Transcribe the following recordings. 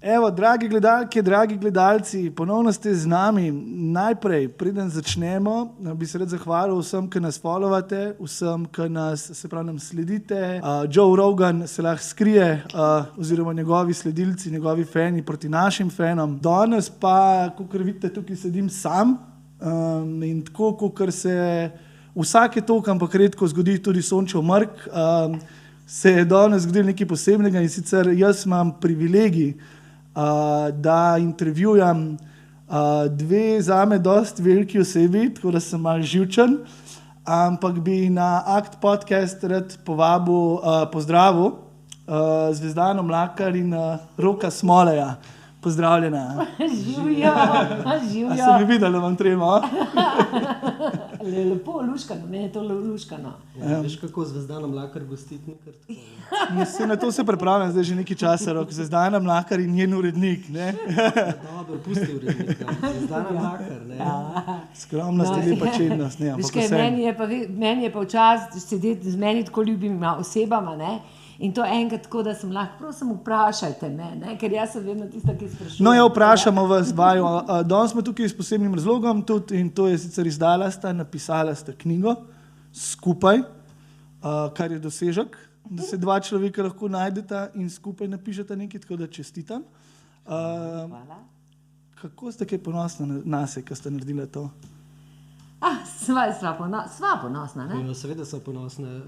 Evo, dragi gledalke, dragi gledalci, ponovno ste z nami. Najprej, preden začnemo, bi se rad zahvalil vsem, ki nas followate, vsem, ki nas, nam sledite. Joe Rogan se lahko skrije, oziroma njegovi sledilci, njegovi fani proti našim fanom. Danes pa, kakor vidite, tukaj sedim sam, in tako, kakor se vsake toliko, ampak redko zgodi tudi Sončev mrk, se je danes zgodilo nekaj posebnega, in sicer jaz imam privilegij, da intervjujem dve zame dosti veliki osebi, tako da sem malo živčen, ampak bi na Akt podcast rad povabil, pozdravil Zvezdano Mlakar in Roka Smoleja. Pozdravljena. Živijo, živijo. A se mi videli, da vam trema? Lepo, luškano, meni je to luškano. Ja, veš, kako Zvezdana Mlakar gostiti nekaj tako? Na to se pripravljam zdaj že nekaj časa, Rok. Zvezdana Mlakar in njen urednik, ne? Dobro, pusti urednika. Zvezdana Mlakar, ne? Skromnost je lepa čednost, ne? Veš kaj, meni je pa včasih sedeti z meni tako ljubima osebama, ne? In to enkrat tako, da sem lahko, prosim, vprašajte me, ne? Ker jaz sem vedno tista, ki sprašujem. No, ja, vprašamo vas, vaju. Danes smo tukaj s posebnim razlogom tudi, in to je sicer napisala sta knjigo skupaj, kar je dosežek, da se dva človeka lahko najdeta in skupaj napišeta nekaj, tako da čestitam. Hvala. Kako ste kaj ponosni na se, ko ste naredili to? Sva ponosna, ne? Ja, seveda so ponosne.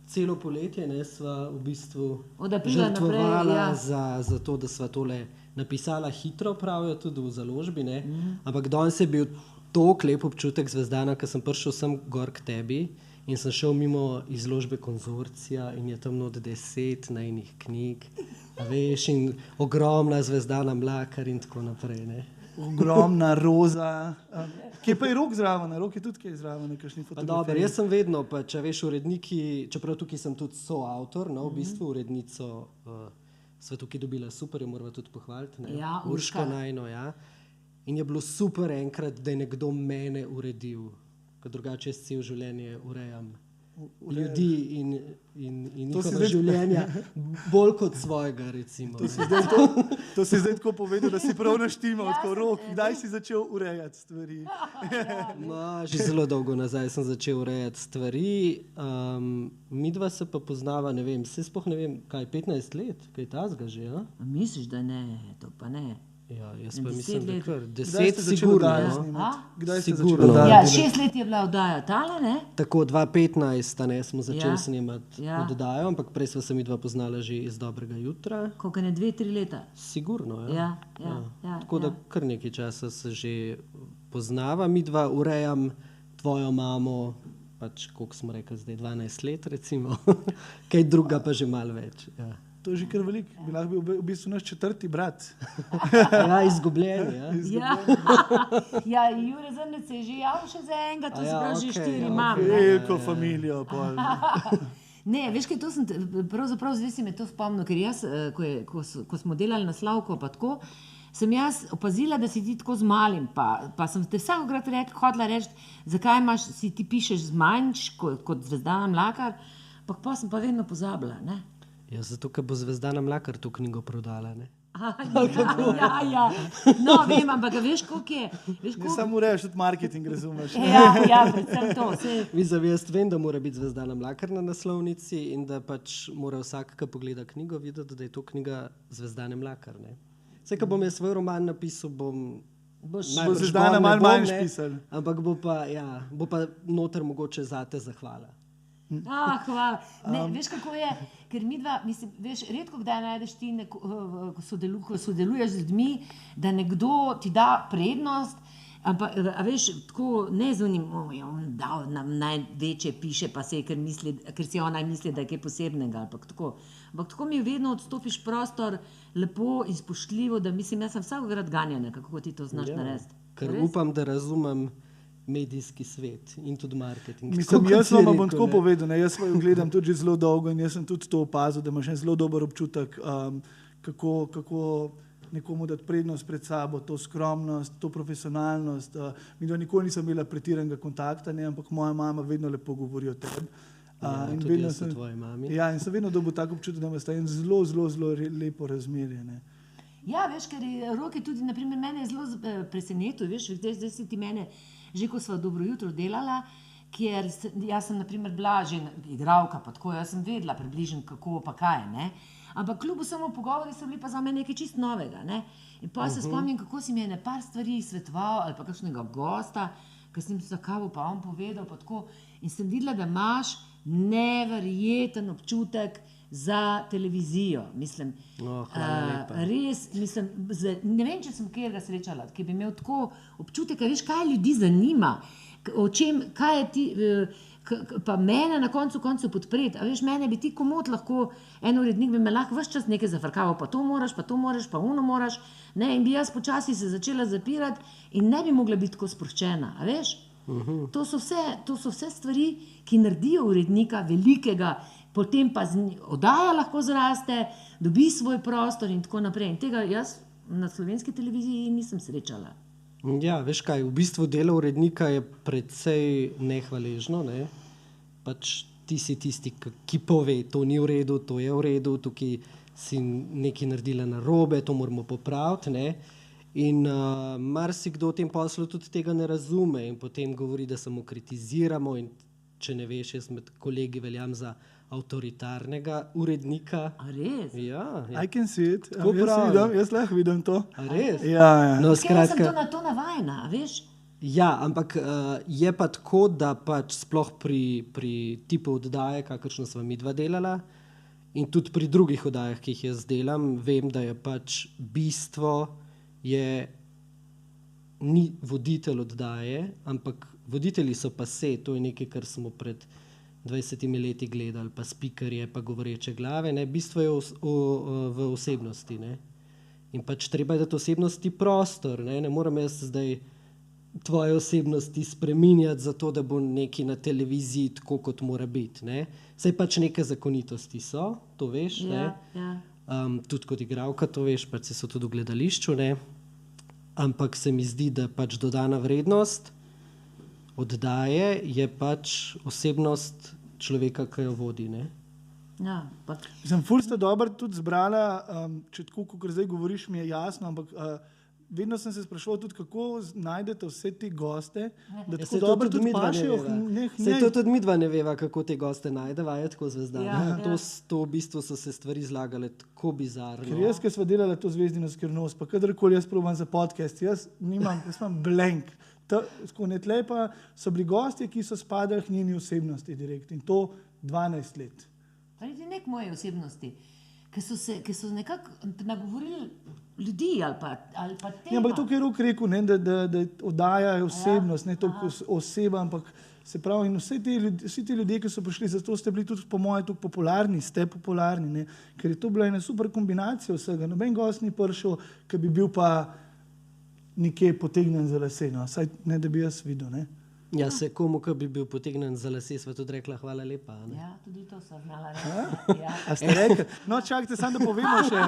Celo poletje sva v bistvu Od aprila žrtvovala naprej, za to, da sva tole napisala hitro, pravijo tudi v založbi, ne? Ampak danes je bil toliko lep občutek, Zvezdana, ker sem prišel sem gor k tebi in sem šel mimo izložbe Konzorcija in je tam not 10 najnih knjig, a veš, in ogromna Zvezdana Mlakar in tako naprej, ne? Ogromna roza. Kje pa je Rok zraven? Rok je tudi kaj zraven, kakšni fotografiji? Dobro, jaz sem vedno, pa če veš, uredniki, čeprav tukaj sem tudi soavtor, no, v bistvu urednico sva tukaj dobila super, jo morava tudi pohvaliti, ne? Ja, Urška Najno, ja. In je bilo super enkrat, da je nekdo mene uredil, ker drugače jaz cel življenje urejam ljudi in njihova življenja bolj kot svojega, recimo. To si zdaj tako povedal, da si prav naštimal, tako Rok, kdaj si začel urejati stvari? Že zelo dolgo nazaj sem začel urejati stvari. Midva se pa poznava, ne vem, sploh ne vem, kaj, 15 let, kaj tazga že, ja? Misliš, da ne, to pa ne. Ja, jaz pa mislim, da kar 10 sigurno. Kdaj ste začeli Sigurno. oddajati? Ja, 6 let je bila oddaja tale, ne? Tako 2015 smo začeli snemati Ja. oddajo, ampak prej sva se midva poznala že iz Dobrega jutra. Koliko ne, 2-3 leta? Sigurno, ja. Ja. Tako da kar nekaj časa se že poznava. Midva urejam tvojo mamo, pač koliko smo rekli zdaj, 12 let recimo. Kaj druga pa že malo več, ja. To je že kar veliko. Bi lahko bil v bistvu naš 4. brat. Ja, izgubljen, ja. Ja, Jure Zrnec je že javil še za enega, to se pravi že 4 imam. Veliko familijo. Ne, veš kaj, to sem, pravzaprav zdaj si me to spomnil, ker jaz, ko smo delali na Slavko pa tako, sem jaz opazila, da si ti tako z malim, pa sem te vsakokrat hodila reči, zakaj si ti pišeš z manjš kot Zvezdana Mlakar, pa sem pa vedno pozabila, ne? Ja, zato, ker bo Zvezdana Mlakar to knjigo prodala, ne? Ja. No, vem, ampak veš, koliko je. Ne samo urejaš, tudi marketing, razumeš. Ja, predvsem to. Jaz vem, da mora biti Zvezdana Mlakar na naslovnici in da pač mora vsak, ki pogleda knjigo, videti, da je to knjiga Zvezdane Mlakar, ne? Saj, ko bom jaz svoj roman napisal, bom Zvezdana malo manj pisal. Ampak bo pa noter mogoče zate zahvala. Hvala. Ne, veš, kako je, ker midva, mislim, veš, redko kdaj najdeš ti, ko sodeluješ z ljudmi, da nekdo ti da prednost, ampak, a veš, tako ne z unim, on dal nam največje piše, pa se je, ker si ona misli, da je kaj posebnega, ampak tako mi vedno odstopiš prostor lepo in spoštljivo, da mislim, jaz sem vsakokrat ganjena, kako ti to znaš narediti. Ker upam, da razumem medijski svet in tudi marketing. Mislim, jaz vam bom tako povedal, jaz vam gledam tudi že zelo dolgo in jaz sem tudi to opazil, da imaš en zelo dober občutek, kako nekomu dati prednost pred sabo, to skromnost, to profesionalnost. Mi nikoli nisem imela pretiranega kontakta, ampak moja mama vedno lepo govori o tebi. Tudi jaz o tvoji mami. Ja, in sem vedno dobil tako občutek, da ima sta en zelo lepo razmerje. Ja, veš, ker je Roki tudi, naprimer, mene je zelo presenetil, veš, zdaj si ti mene, že ko sva dobro jutro delala, kjer jaz sem, naprimer, bila že igralka, pa tako, jaz sem vedela približno kako pa kaj, ne. Ampak kljub vsemu pogovori so bili pa za me nekaj čist novega, ne. In pa se spomnim, kako si mi je par stvari svetoval ali pa kakšnega gosta, ker sem za kavo pa on povedal, pa tako. In sem videla, da imaš neverjeten občutek za televizijo, mislim. Hvala lepa. Res, mislim, ne vem, če sem kjerga srečala, ki bi imel tako občutek, veš, kaj ljudi zanima, o čem, kaj je ti, pa mene na koncu podpreti. A veš, mene bi ti komot lahko, en urednik bi me lahko ves čas nekaj zafrkaval, pa to moraš, pa ono moraš, ne, in bi jaz počasi se začela zapirati in ne bi mogla biti tako sproščena, a veš? To so vse stvari, ki naredijo urednika velikega, potem pa oddaja lahko zraste, dobi svoj prostor in tako naprej. In tega jaz na slovenski televiziji nisem srečala. Ja, veš kaj, v bistvu delo urednika je precej nehvaležno, ne? Pač ti si tisti, ki pove, to ni v redu, to je v redu, tukaj si nekaj naredila narobe, to moramo popraviti, ne? In marsikdo v tem poslu tudi tega ne razume in potem govori, da samo kritiziramo in če ne veš, jaz med kolegi veljam za avtoritarnega urednika. A res? Ja. I can see it. Tako pravi. Jaz lahko vidim to. A res? Ja. No, Ker jaz sem to navajena, veš? Ja, ampak je pa tako, da pač sploh pri tipu oddaje, kakršno sva midva delala, in tudi pri drugih oddajah, ki jih jaz delam, vem, da je pač bistvo ni voditelj oddaje, ampak voditelji so pa to je nekaj, kar smo pred 20 leti gledali, pa spikerje, pa govoreče glave, ne, bistvo je v osebnosti, ne. In pač treba je dati osebnosti prostor, ne moram jaz zdaj tvoje osebnosti spreminjati zato, da bo nekaj na televiziji tako, kot mora biti, ne. Saj pač neke zakonitosti so, to veš, ne. Ja. Tudi kot igralka to veš, pač so tudi v gledališču, ne. Ampak se mi zdi, da pač dodana vrednost oddaje je pač osebnost človeka, ki jo vodi, ne. Ja, pa... Sem ful sta dobro tudi zbrala, če tako, kot zdaj govoriš, mi je jasno, ampak vedno sem se spraševal tudi, kako najdete vse te goste, da tako dobro tudi pašejo. Saj to tudi midva ne veva, kako te goste najdeva, je tako Zvezdana. Ja. To v bistvu so se stvari zlagale tako bizarno. Ker jaz, ki sva delala to Zvezdino skrivnost, pa kadarkoli jaz probam za podcast, jaz imam blank. Ne tle pa so bili gostje, ki so spadali k njeni osebnosti direkt in to 12 let. Pa niti nek moje osebnosti, ki so nekako nagovorili ljudi ali pa tema. Ja, ampak to, kar je Rok rekel, ne, da oddajajo osebnost, ne toliko oseba, ampak se pravi, in vsi ti ljudje, ki so prišli, zato ste bili tudi po moje tako popularni, ste popularni, ne, ker je to bila ena super kombinacija vsega. Noben gost ni prišel, ki bi bil pa nekje potegnen za lase, no, saj ne, da bi jaz videl, ne. Ja, se komu, ki bi bil potegnen za lase, sva tudi rekla hvala lepa, ne. Ja, tudi to sva znala reči. Ja. A ste rekli? No, čakajte, samo da povemo še,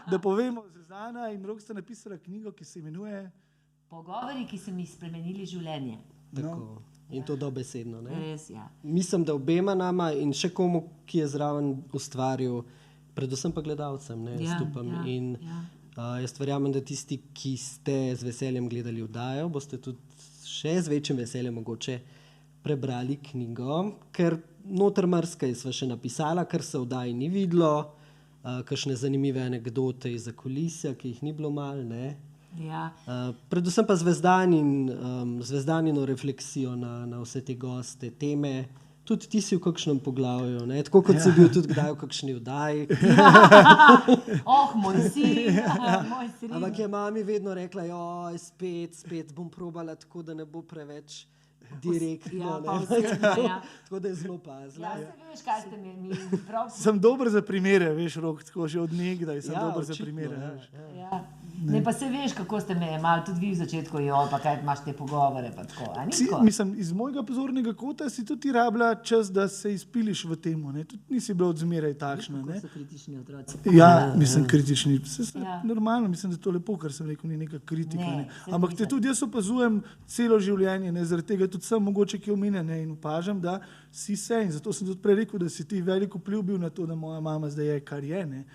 da povemo, Zvezdana in Rok sta napisala knjigo, ki se imenuje Pogovori, ki so mi spremenili življenje. Tako. In to dobesedno, ne. Res, ja. Mislim, da obema nama in še komu, ki je zraven ustvaril, predvsem pa gledalcem, ne, jaz upam. In jaz verjamem, da tisti, ki ste z veseljem gledali oddajo, boste tudi še z večjim veseljem mogoče prebrali knjigo, ker noter marsikaj sva še napisala, kar se oddaji ni videlo, kakšne zanimive anekdote iz zakulisja, ki jih ni bilo malo, ne. Ja. Predvsem pa Zvezdanino refleksijo na vse te goste, teme. Tudi ti si v kakšnem poglavju, ne? Tako kot si bil tudi kdaj v kakšni oddaji. Moj sin, moj sin. Ampak je mami vedno rekla, joj, spet bom probala tako, da ne bo preveč direktno. Tako da je zelo pazila. Ja, se veš, kaj ste mi prav... Sem dober za primere, veš, Rok, tako že od nekdaj sem dober za primere. Ja. Ne, pa se veš, kako ste me malo tudi vi v začetku, pa kaj imaš te pogovore, pa tako. Mislim, iz mojega pozornega kota si tudi rabila čas, da se izpiliš v temu, ne? Tudi nisi bila odzmeraj takšna, ne? Kako so kritični otroci. Ja, mislim, kritični. Normalno, mislim, da je to lepo, kar sem rekel, ni neka kritika, ne? Ampak te tudi jaz opazujem celo življenje, ne? Zaradi tega tudi sem mogoče ki omenjen, ne? In opažam, da si se, in zato sem tudi prej rekel, da si ti veliko vpliv bil na to, da moja mama zdaj je, kar je, ne?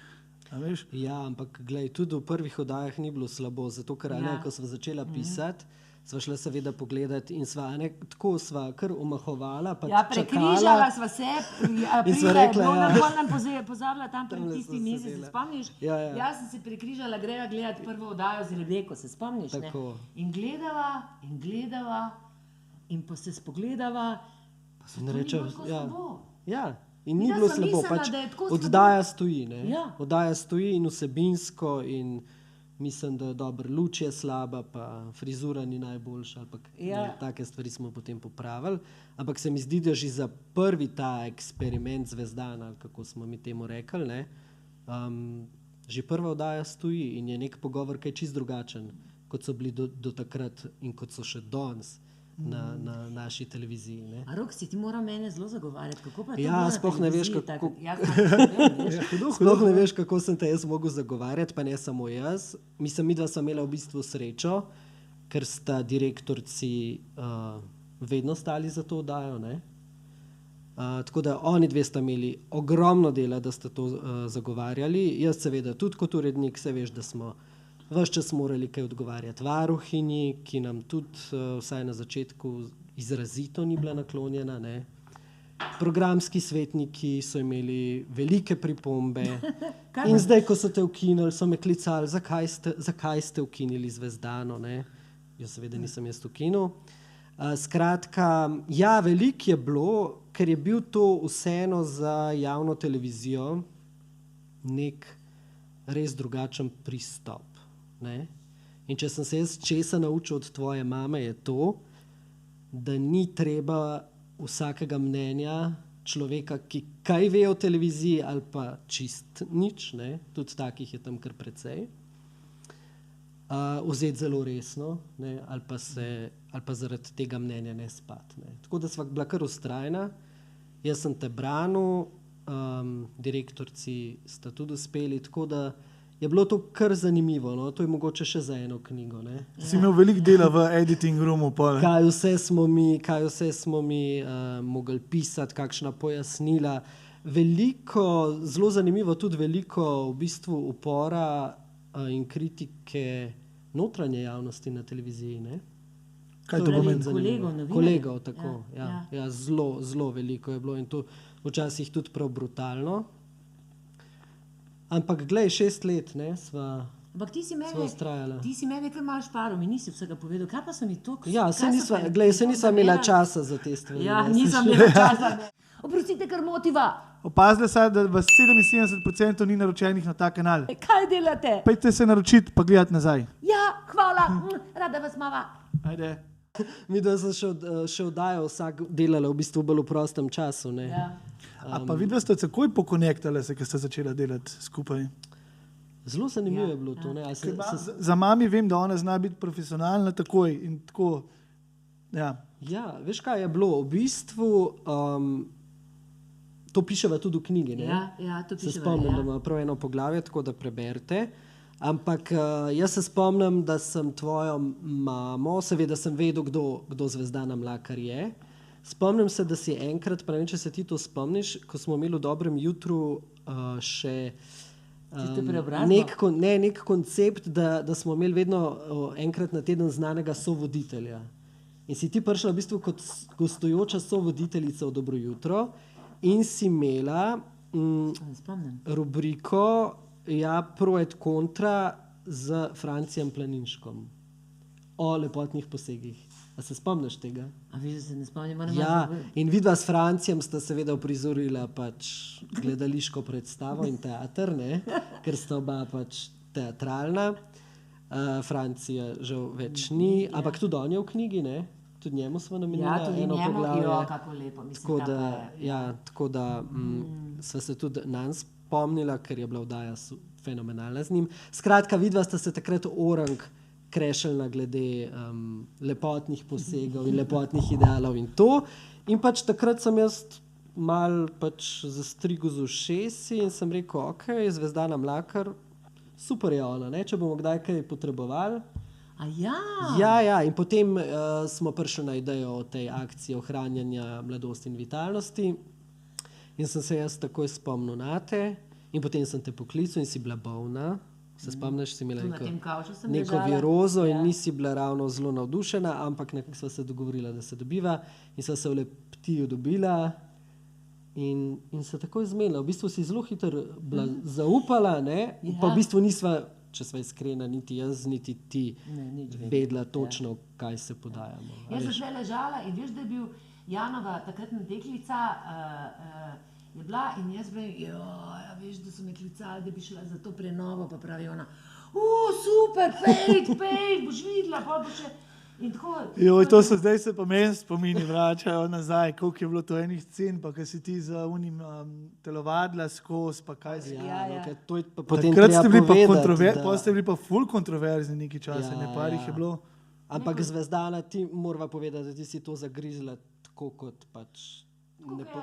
A veš? Ja, ampak glej, tudi v prvih oddajah ni bilo slabo, zato ker ko sva začela pisati, sva šla seveda pogledati in sva tako sva kar omahovala, pa prekrižala sva se, in sva rekla, nam pozabila tam pred tisti mesec, se spomniš? Jaz sem se prekrižala, greva gledati prvo oddajo z Rebeko, se spomniš? Tako. In gledava in pa se spogledava, pa se to ni bilo tako slabo. Ja. In ni bilo slabo, pač oddaja stoji, ne? Ja. Oddaja stoji in vsebinsko in mislim, da dobro, luč je slaba, pa frizura ni najboljša, ampak take stvari smo potem popravili. Ampak se mi zdi, da že za prvi ta eksperiment Zvezdana, ali kako smo mi temu rekli, ne, že prva oddaja stoji in je nek pogovor kaj čist drugačen, kot so bili do takrat in kot so še danes. Na naši televiziji. Ne? A Rok, ti mora mene zelo zagovarjati, kako pa to sploh ne veš, sploh ne veš, kako sem te jaz mogel zagovarjati, pa ne samo jaz. Mislim, midva sva imela v bistvu srečo, ker sta direktorci vedno stali za to oddajo, ne? Tako da oni dve sta imeli ogromno dela, da sta to zagovarjali. Jaz seveda tudi kot urednik, se veš, da smo ves čas morali kaj odgovarjati varuhinji, ki nam tudi vsaj na začetku izrazito ni bila naklonjena. Ne. Programski svetniki so imeli velike pripombe in zdaj, ko so te ukinili, so me klicali, zakaj ste ukinili Zvezdano. Ne. Jaz seveda nisem jaz ukinil. Skratka, ja, veliko je bilo, ker je bil to vseeno za javno televizijo nek res drugačen pristop. Ne? In če sem se jaz česa naučil od tvoje mame, je to, da ni treba vsakega mnenja človeka, ki kaj ve o televiziji ali pa čist nič, ne? Tudi takih je tam kar precej, vzeti zelo resno, ne? Ali pa zaradi tega mnenja ne spati. Ne? Tako da sva bila kar vztrajna, jaz sem te branil, direktorci sta tudi uspeli, tako da je bilo to kar zanimivo, no? To je mogoče še za eno knjigo. Ne? Si imel veliko dela v editing roomu. Kaj vse smo mi mogli pisati, kakšna pojasnila. Veliko, zelo zanimivo, tudi veliko v bistvu upora in kritike notranje javnosti na televiziji. Ne? Kaj to pomeni? Kolegov, tako. Ja, zelo veliko je bilo in to včasih tudi prav brutalno. Ampak glej, 6 let, ne, sva ustrajala. Ti si mene kar malo šparil, mi nisi vsega povedal. Kaj pa so mi to? Ja, se nisva imela časa za te stvari. Ja, nisem imela časa. Oprostite, kar motiva. Opazila sem, da v 77% ni naročenih na ta kanal. Kaj delate? Pojdite se naročiti, pa gledati nazaj. Ja, hvala, rada vas mava. Ajde. Mi da sem še oddajo vsak delala v bistvu bolj v prostem času. Ne? Ja. A pa vidva ste takoj pokonektali se, ker ste začela delati skupaj? Zelo zanimivo je bilo to. Ne? Za mami vem, da ona zna biti profesionalna takoj in tako. Ja, veš kaj je bilo? V bistvu to piševa tudi v knjigi. Ne? Ja, to piševa. Se spomnim, da ima prav eno poglavje, tako da preberite. Ampak jaz se spomnim, da sem tvojo mamo, seveda sem vedel, kdo Zvezdana Mlakar je. Spomnim se, da si enkrat, pa ne vem, če se ti to spomniš, ko smo imeli v Dobrem jutru še nek koncept, da smo imeli vedno enkrat na teden znanega sovoditelja. In si ti prišla v bistvu kot gostujoča sovoditeljica v Dobro jutro in si imela rubriko pro et kontra z Francijem Planinškom o lepotnih posegih. A se spomniš tega? A viš, da se ne spomnim? Ja, in vidva s Francijem sta seveda uprizorila pač gledališko predstavo in teater, ne? Ker sta oba pač teatralna. Francija žal več ni, ampak tudi on je v knjigi, ne? Tudi njemu smo namenili eno poglavje. Ja, kako lepo, mislim, tako da sva se tudi nanj spomnila, ker je bila oddaja fenomenalna z njim. Skratka, vidva sta se takrat orang krešelna glede lepotnih posegov in lepotnih idealov in to. In pač takrat sem jaz mal pač zastrigel z ušesi in sem rekel, ok, Zvezdana Mlakar, super je ona, ne, če bomo kdaj kaj potrebovali. Ja, in potem smo prišli na idejo o tej akciji ohranjanja mladosti in vitalnosti in sem se jaz takoj spomnil na te In potem sem te poklical in si bila bolna. Se spomniš, si imela Tu na tem kavču sem neko ležala. virozo in nisi bila ravno zelo navdušena, ampak nekako sva se dogovorila, da se dobiva in sva se v Leptiju dobila in se takoj zmenila. V bistvu si zelo hitro bila zaupala, ne? Pa v bistvu nisva, če sva iskrena, niti jaz, niti ti vedela točno, kaj se podajamo. Jaz sem še ležala in veš, da je bil Janova takratna deklica, je bila in jaz bi, ja, veš, da so me klicali, da bi šla za to prenovo, pa pravi ona, super, pejt, boš videla, pa bo še, in tako. Joj, to so zdaj se pa meni spomini vračajo nazaj, koliko je bilo to enih scen, pa kaj si ti za unim telovadila skozi, pa kaj si. To je pa potem Takrat ste bili pa povedati, pa ste bili pa ful kontroverzni nekaj časa, ne parih je bilo. Ampak Zvezdana, ti morava povedati, da ti si to zagrizla tako kot pač,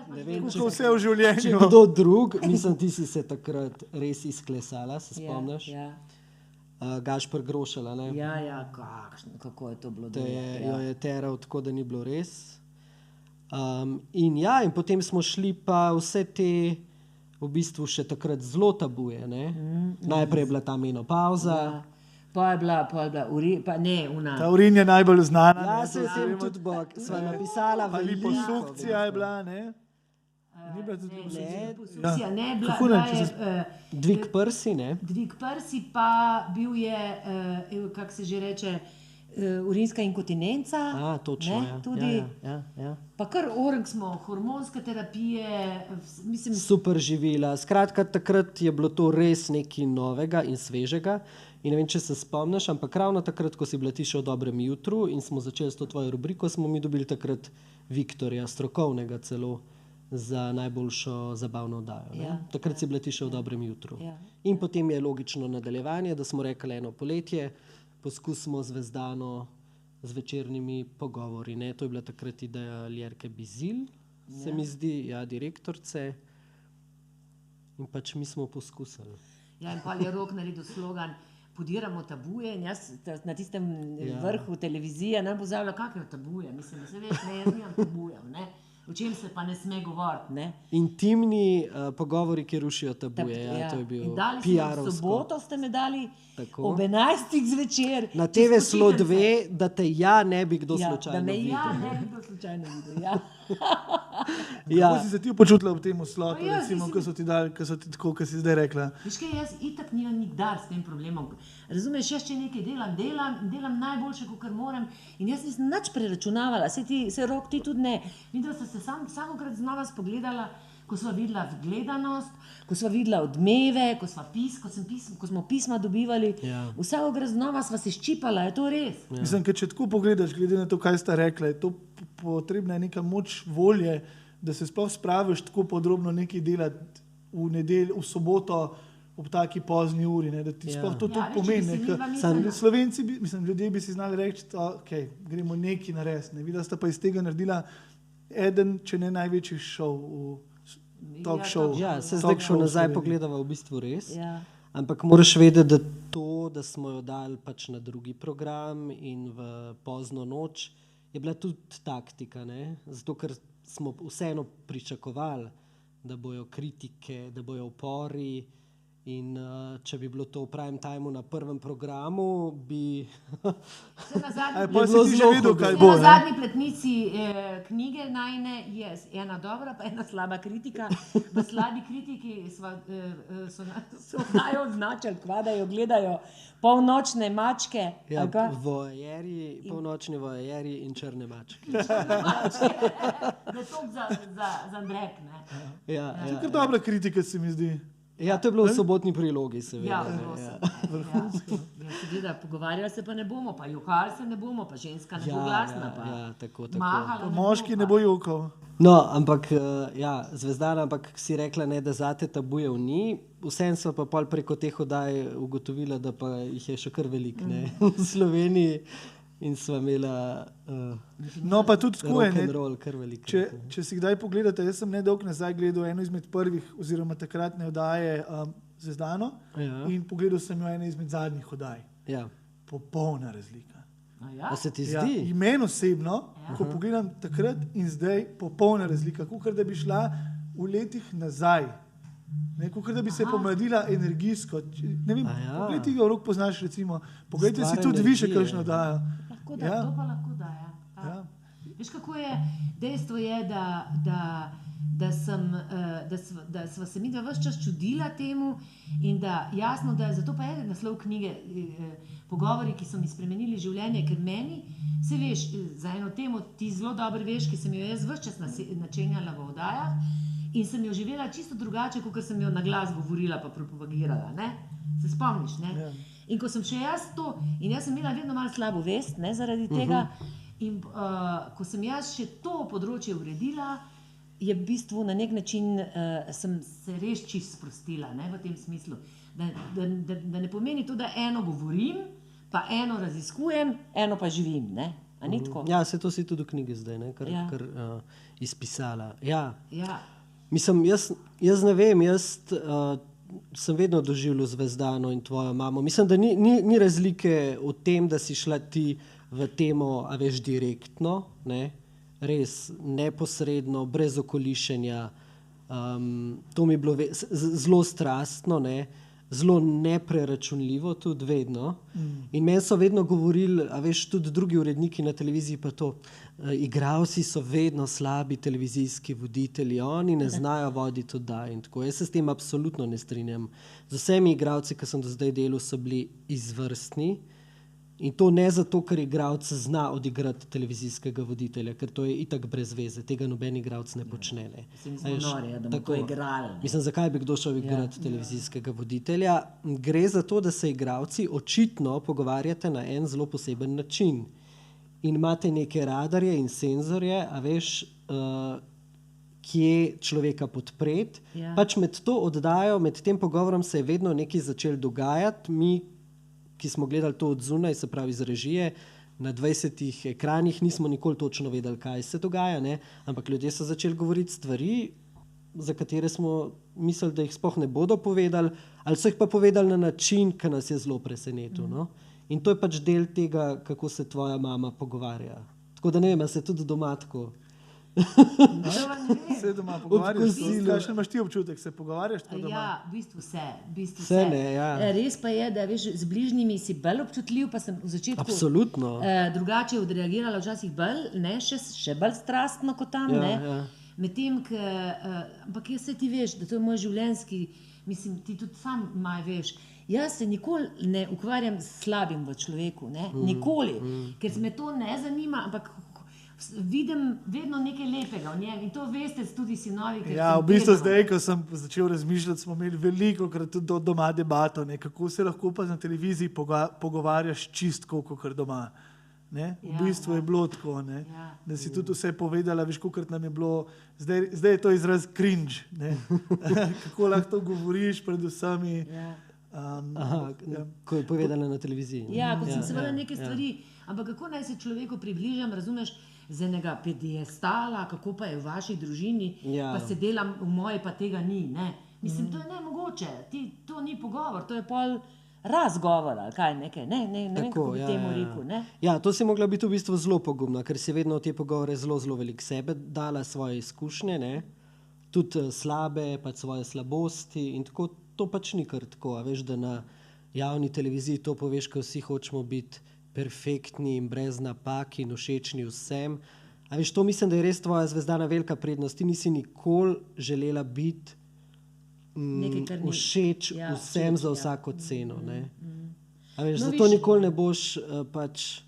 ne vem, Tako vse v življenju. če kdo drug, mislim, ti si se takrat res izklesala, se spomniš? Ja, Gašper Grošela, ne? ja, kako je to bilo. Jo je teral tako, da ni bilo res. In potem smo šli pa vse te v bistvu še takrat zelo tabuje, ne? Najprej je bila ta menopavza. Pa je bila Ta urin je najbolj znana. Ja, se s tem tudi sva napisala Pa veliko. liposukcija je bila, ne? Ni bila tudi liposukcija, ne, Kako bila ne, je Dvig prsi, ne? dvig prsi, pa bil je, kako se že reče, urinska inkontinenca. Točno, ne, ja. tudi. Ja. Pa kar orang smo, hormonske terapije, mislim, Super živila. Skratka, takrat je bilo to res nekaj novega in svežega. In ne vem, če se spomniš, ampak ravno takrat, ko si bila ti še v Dobrem jutru in smo začeli s to tvojo rubriko, smo mi dobili takrat Viktorja, strokovnega celo, za najboljšo zabavno oddajo. Ja. Takrat si bila ti še v Dobrem jutru. Ja. In potem je logično nadaljevanje, da smo rekli eno poletje, poskusimo Zvezdano z večernimi pogovori. Ne? To je bila takrat ideja Ljerke Bizil, se mi zdi, direktorce. In pač mi smo poskusili. ja, in pa je Rok naredil slogan, podiramo tabuje in jaz na tistem vrhu televizije ne pozabila, kakšne tabuje, mislim, se veš, ne, jaz nimam tabujev, ne, o čem se pa ne sme govoriti, ne. Intimni pogovori, ki rušijo tabuje, to je bil In dali ste me v soboto, ste me dali Tako. ob 11. zvečer. Na TV čez Slo počitnice. 2, da te ne bi kdo slučajno Da me videl. ne bi kdo slučajno videl, ja. Kako si se ti počutila v tem slotu, Pa jaz recimo, mislim- ko so ti dali, ko so ti tako, ko si zdaj rekla? Veš kaj, jaz itak nimam nikdar s tem problemom. Razumeš, jaz če nekaj delam najboljše, kakor moram in jaz nisem nič preračunavala, se Rok, ti tudi ne. Videla sta se vsakokrat znova spogledala, ko sva videla gledanost, ko sva videla odmeve, ko smo pisma dobivali, Ja. vsakokrat znova sva se ščipala, je to res? Ja. Mislim, ker če tako pogledaš, glede na to, kaj sta rekla, je to potrebna je neka moč volje, da se sploh spraviš tako podrobno nekaj delati v soboto ob taki pozni uri, ne, da ti sploh to Ja, veš, pomeni. če bi si Ne, midva ker mislila- Slovenci, ljudje bi si znali reči, okay, gremo nekaj narediti. Ne. Videla sta pa iz tega naredila eden, če ne največji šov v talk show. Ja, se talk zdaj, ko show v nazaj Sloveniji. pogledava, v bistvu res. Ja. Ampak moraš vedeti, da to, da smo jo dali pač na drugi program in v pozno noč, je bila tudi taktika, ne? Zato ker smo vseeno pričakovali, da bojo kritike, da bojo upori. In če bi bilo to v prime timeu na prvem programu, bi Saj na zadnji Aj, Je pa si bilo ti že zelo videl, hudo. kaj Na bo. Ne? zadnji pletnici knjige najne je ena dobra, pa ena slaba kritika. V slabi kritiki so najo označili, da jo gledajo polnočne mačke. ja, ali kaj? voajeri, polnočni voajeri in črne mačke. Da je to za drek. Ja, To je kar dobra kritika, se mi zdi. ja, to je bilo v sobotni prilogi, seveda. Ja, ne, prosim. Ja, seveda, pogovarjali se pa ne bomo, pa johali se ne bomo, pa ženska ne bo glasna. Pa ja, tako. mahala Pa ne moški bo, ne pa- bo jokal. No, ampak Zvezdana, ampak si rekla, ne, da zate tabujev ni. Vsem so pa pol preko teh oddaj ugotovila, da pa jih je še kar veliko v Sloveniji in sva imela No, pa tudi tako je. rock Ne? and roll kar veliko. Če si kdaj pogledate, jaz sem nedolgo nazaj gledal eno izmed prvih, oziroma takratne oddaje Zvezdano Ja. in pogledal sem jo eno izmed zadnjih oddaj. Ja. Popolna razlika. A ja? A se ti Ja, zdi? meni osebno, ko pogledam takrat in zdaj, popolna razlika. Kot da bi šla v letih nazaj. Kot da bi se pomladila energijsko. Ne vem, poglej ti ga v rok poznaš, recimo. Poglejte si tudi vi še kakšno dajo. Lahko da, to pa lahko da, ja. Veš, kako je, dejstvo je, da sva se midva ves čas čudila temu in da jasno, da zato pa je naslov knjige Pogovori, ki so mi spremenili življenje, ker meni, se veš, za eno temo ti zelo dobro veš, ki sem jo jaz ves čas načenjala v oddajah in sem jo živela čisto drugače, kot sem jo na glas govorila pa propagirala, ne? Se spomniš, ne? Ja. In ko sem še jaz to, in jaz sem imela vedno malo slabo vest, ne, zaradi tega, in ko sem jaz še to področje uredila, je v bistvu na nek način sem se res čist sprostila, ne, v tem smislu, da ne pomeni to, da eno govorim, pa eno raziskujem, eno pa živim, ne? A ni tako? Ja, se to si tudi v knjigi zdaj, ne, kar izpisala. Ja. Ja. Mislim, jaz ne vem, sem vedno doživljal Zvezdano in tvojo mamo. Mislim, da ni razlike v tem, da si šla ti v temo, a veš, direktno, ne, res neposredno, brez okolišenja. To mi je bilo zelo strastno, ne, zelo nepreračunljivo tudi vedno. In meni so vedno govorili, a veš, tudi drugi uredniki na televiziji pa to, igralci so vedno slabi televizijski voditelji, oni ne znajo voditi oddaj in tako. Jaz se s tem absolutno ne strinjam. Z vsemi igralci, ki sem do zdaj delal, so bili izvrstni in to ne zato, ker igralec zna odigrati televizijskega voditelja, ker to je itak brez veze, tega noben igralec ne počne. Ne. Da bo to igral. Mislim, zakaj bi kdo šel igrati televizijskega voditelja? Gre za to, da se igralci očitno pogovarjate na en zelo poseben način. In imate neke radarje in senzorje, a veš, kje človeka podpreti. Ja. Pač med to oddajo, med tem pogovorom se je vedno nekaj začelo dogajati. Mi, ki smo gledali to od zunaj, se pravi iz režije, na 20 ekranih nismo nikoli točno vedeli, kaj se dogaja, ne? Ampak ljudje so začeli govoriti stvari, za katere smo mislili, da jih sploh ne bodo povedali, ali so jih pa povedali na način, ki nas je zelo presenetil. No? In to je pač del tega, kako se tvoja mama pogovarja. Tako da ne vem, se tudi doma tako. Se doma pogovarjaš, kakšen imaš ti občutek, se pogovarjaš tako doma? Ja, v bistvu se. Ne, ja. Res pa je, da veš, z bližnjimi si bolj občutljiv, pa sem v začetku absolutno drugače odreagirala, včasih bolj, ne, še bolj strastno kot tam, ja, ne. Ja. Medtem, ampak jaz se ti veš, da to je moj življenjski, mislim, ti tudi sam maj veš, jaz se nikoli ne ukvarjam s slabim v človeku, ne, nikoli, ker me to ne zanima, ampak vidim vedno nekaj lepega v njem in to veste tudi sinovi. Ja, v bistvu zdaj, ko sem začel razmišljati, smo imeli veliko krat tudi doma debato, ne, kako se lahko pa na televiziji pogovarjaš čistko, kot doma. Ne? V bistvu je bilo tako, ne? Da si tudi vse povedala, veš, kolikrat nam je bilo, zdaj je to izraz cringe, ne? Kako lahko to govoriš pred vsemi. Ko je povedala na televiziji. Ja, ko sem seveda neke stvari, ampak kako naj se človeku približam, razumeš, z enega piedestala, kako pa je v vaši družini, pa se delam, v moji pa tega ni, ne? Mislim, to je nemogoče, to ni pogovor, to je pol razgovor, ali kaj, nekaj, ne vem, kako bi temu rekel, ne? Ja, to si mogla biti v bistvu zelo pogumna, ker si vedno v te pogovore zelo veliko sebe dala, svoje izkušnje, ne? Tudi slabe, pač svoje slabosti in tako, to pač ni kar tako, a veš, da na javni televiziji to poveš, ko vsi hočemo biti perfektni in brez napak in všečni vsem. A veš, to mislim, da je res tvoja Zvezdana velika prednost. Ti nisi nikoli želela biti všeč vsem za vsako ceno. Ne? A veš, zato nikoli ne boš pač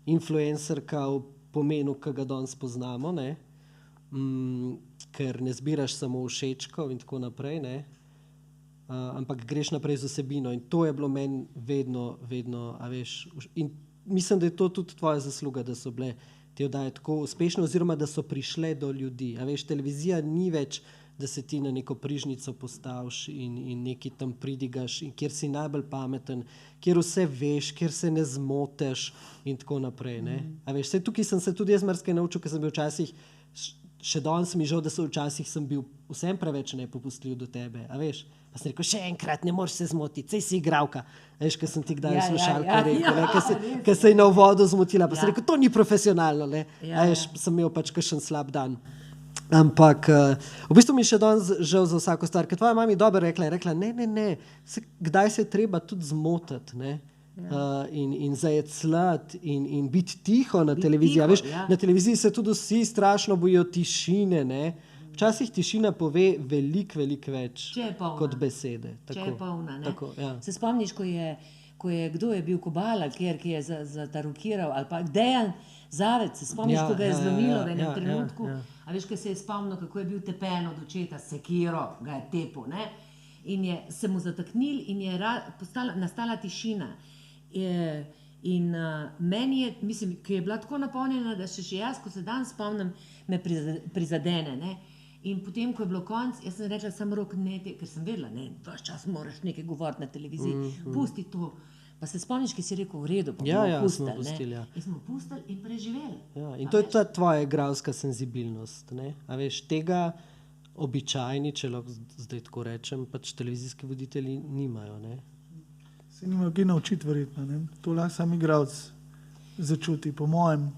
influencerka v pomenu, ki ga danes poznamo, ne? Ker ne zbiraš samo všečkov in tako naprej, ne? Ampak greš naprej z vsebino in to je bilo meni vedno, a veš, in mislim, da je to tudi tvoja zasluga, da so bile te oddaje tako uspešne oziroma da so prišle do ljudi. A veš, televizija ni več, da se ti na neko prižnico postaviš in nekaj tam pridigaš in kjer si najbolj pameten, kjer vse veš, kjer se ne zmoteš in tako naprej. Ne? A veš, tukaj sem se tudi jaz marsikaj naučil, ker sem bil včasih, še danes mi žal, da včasih sem bil vsem preveč nepopustljiv do tebe, a veš. Pa sem rekel, še enkrat, ne moreš se zmotiti, saj si igralka. Veš, ko sem ti kdaj slušalko rekel, ko se je na uvodu zmotila, pa sem rekel, to ni profesionalno, ne. A veš, sem imel pač kakšen slab dan. Ampak v bistvu mi še danes žal za vsako stvar, ker tvoja mami dobro rekla, ne, kdaj se je treba tudi zmotiti, ne? In zajecljati in biti tiho na televiziji. tiho, Veš, ja. na televiziji se tudi vsi strašno bojijo tišine, ne? Včasih tišina pove veliko več Če je polna. kot besede. Če je polna, ne? Tako, ja. Se spomniš, kdo je bil Kobala, ki je zatarukiral, ali pa Dejan Zavec, se spomniš, Ja, ko ga je ja, zlomilo ja, v enem ja, trenutku? ja. A veš, ko se je spomnil, kako je bil tepen od očeta, sekiro ga je tepel, ne? In se mu zataknil in je nastala tišina. In meni je, mislim, ki je bila tako napolnjena, da še jaz, ko se dan spomnim, me prizadene, ne? In potem, ko je bilo konc, jaz sem rekla, sam Rok, ne, ker sem vedela, ne, ves čas moraš nekaj govoriti na televiziji, pusti to. Pa se spomniš, ki si rekel, v redu, pa Ja, bomo ja, pustili, smo pustili, ja. In smo pustili in preživeli. Ja, in to je ta tvoja igralska senzibilnost. Ne? A veš, tega običajni, če lahko zdaj tako rečem, pač televizijski voditelji nimajo. Ne? Se nima kaj naučiti, verjetno. Ne? To lahko sam igralec začuti, po mojem.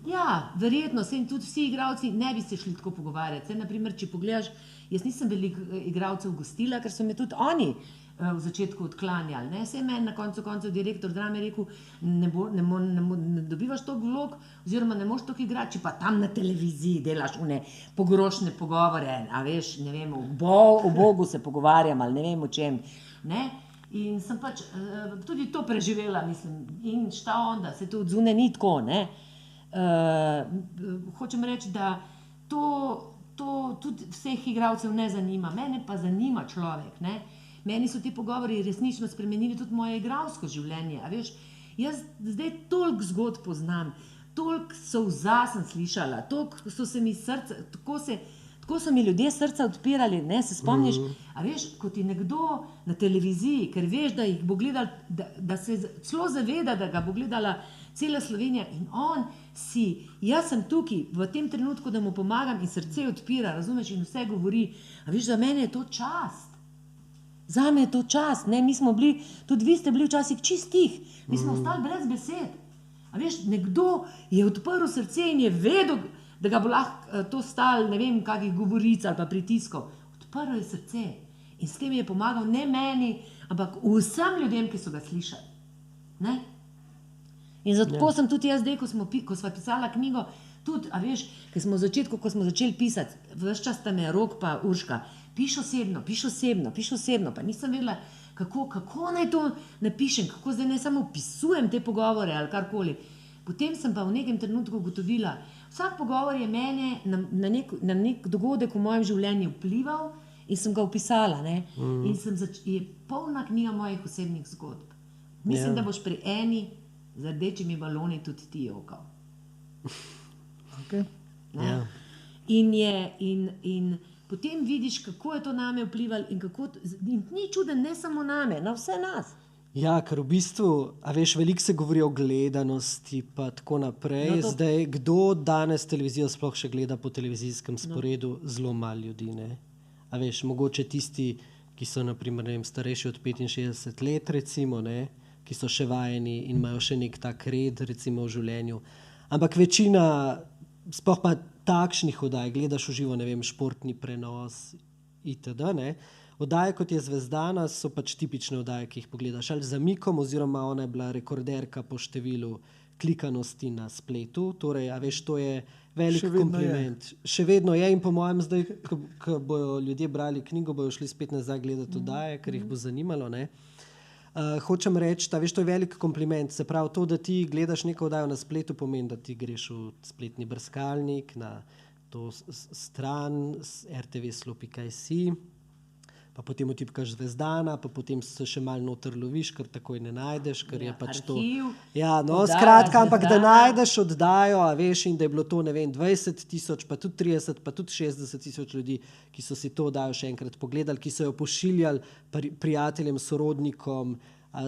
Ja, verjetno, se tudi vsi igralci ne bi se šli tako pogovarjati. Naprimer, če pogledaš, jaz nisem veliko igralcev gostila, ker so me tudi oni v začetku odklanjali. Ne? Se je meni na koncu direktor drame rekel, ne dobivaš toliko vlog, oziroma ne moš toliko igrati, če pa tam na televiziji delaš une pogorošne pogovore, a veš, ne vem, o Bogu se pogovarjam ali ne vem o čem. Ne? In sem pač tudi to preživela, mislim, in šta onda, se to odzune ni tako, ne. Hočem reči, da to tudi vseh igralcev ne zanima, mene pa zanima človek, ne. Meni so ti pogovori resnično spremenili tudi moje igralsko življenje, a veš, jaz zdaj toliko zgodb poznam, toliko solza sem slišala, toliko so se mi srce, tako so mi ljudje srca odpirali, ne, se spomniš, a veš, ko ti nekdo na televiziji, ker veš, da jih bo gledal, da se celo zaveda, da ga bo gledala cela Slovenija in on jaz sem tukaj v tem trenutku, da mu pomagam in srce odpira, razumeš, in vse govori, a veš, za mene je to čast. Zame je to čast, ne, mi smo bili, tudi vi ste bili včasih čistih, mi smo ostali brez besed. A veš, nekdo je odprl srce in je vedel, da ga bo lahko to stalo, ne vem, kakih govoric ali pa pritiskov. Odprl je srce in s tem je pomagal ne meni, ampak vsem ljudem, ki so ga slišali. Ne? In zato sem tudi jaz zdaj, ko sva pisala knjigo, tudi, a veš, ko smo začeli pisati, ves čas sta me Rok pa Urška, piš osebno, pa nisem vedela, kako naj to napišem, kako zdaj naj samo opisujem te pogovore ali karkoli. Potem sem pa v nekem trenutku ugotovila, vsak pogovor je mene na nek dogodek v mojem življenju vplival in sem ga opisala, ne? In je polna knjiga mojih osebnih zgodb. Mislim, da boš pri eni z rdečimi baloni tudi ti jokal. Okay. Ja. In potem vidiš, kako je to name vplivalo in ni čuden ne samo name, na vse nas. Ja, ker v bistvu, a veš, veliko se govori o gledanosti pa tako naprej. No, zdaj, kdo danes televizijo sploh še gleda po televizijskem sporedu? Zelo malo ljudi, ne? A veš, mogoče tisti, ki so naprimer, ne vem, starejši od 65 let, recimo, ne? Ki so še vajeni in imajo še nek tak red, recimo, v življenju. Ampak večina, sploh pa takšnih oddaj, gledaš v živo, ne vem, športni prenos itd., ne? Oddaje, kot je Zvezdana, so pač tipične oddaje, ki jih pogledaš ali z zamikom, oziroma ona je bila rekorderka po številu klikanosti na spletu. Torej, a veš, to je velik kompliment. Še vedno je in po mojem zdaj, ko bojo ljudje brali knjigo, bojo šli spet nazaj gledati oddaje, ker jih bo zanimalo, ne. Hočem reči, da veš, to je velik kompliment. Se pravi, to, da ti gledaš neko oddajo na spletu, pomeni, da ti greš v spletni brskalnik, na to stran rtv.si, pa potem vtipkaš Zvezdana, pa potem se še malo noter loviš, ker takoj ne najdeš, ker je pač to... Ja, no, skratka, ampak da najdeš oddajo, a veš, in da je bilo to, ne vem, 20 000, pa tudi 30, pa tudi 60 000 ljudi, ki so si to oddajo še enkrat pogledali, ki so jo pošiljali prijateljem, sorodnikom,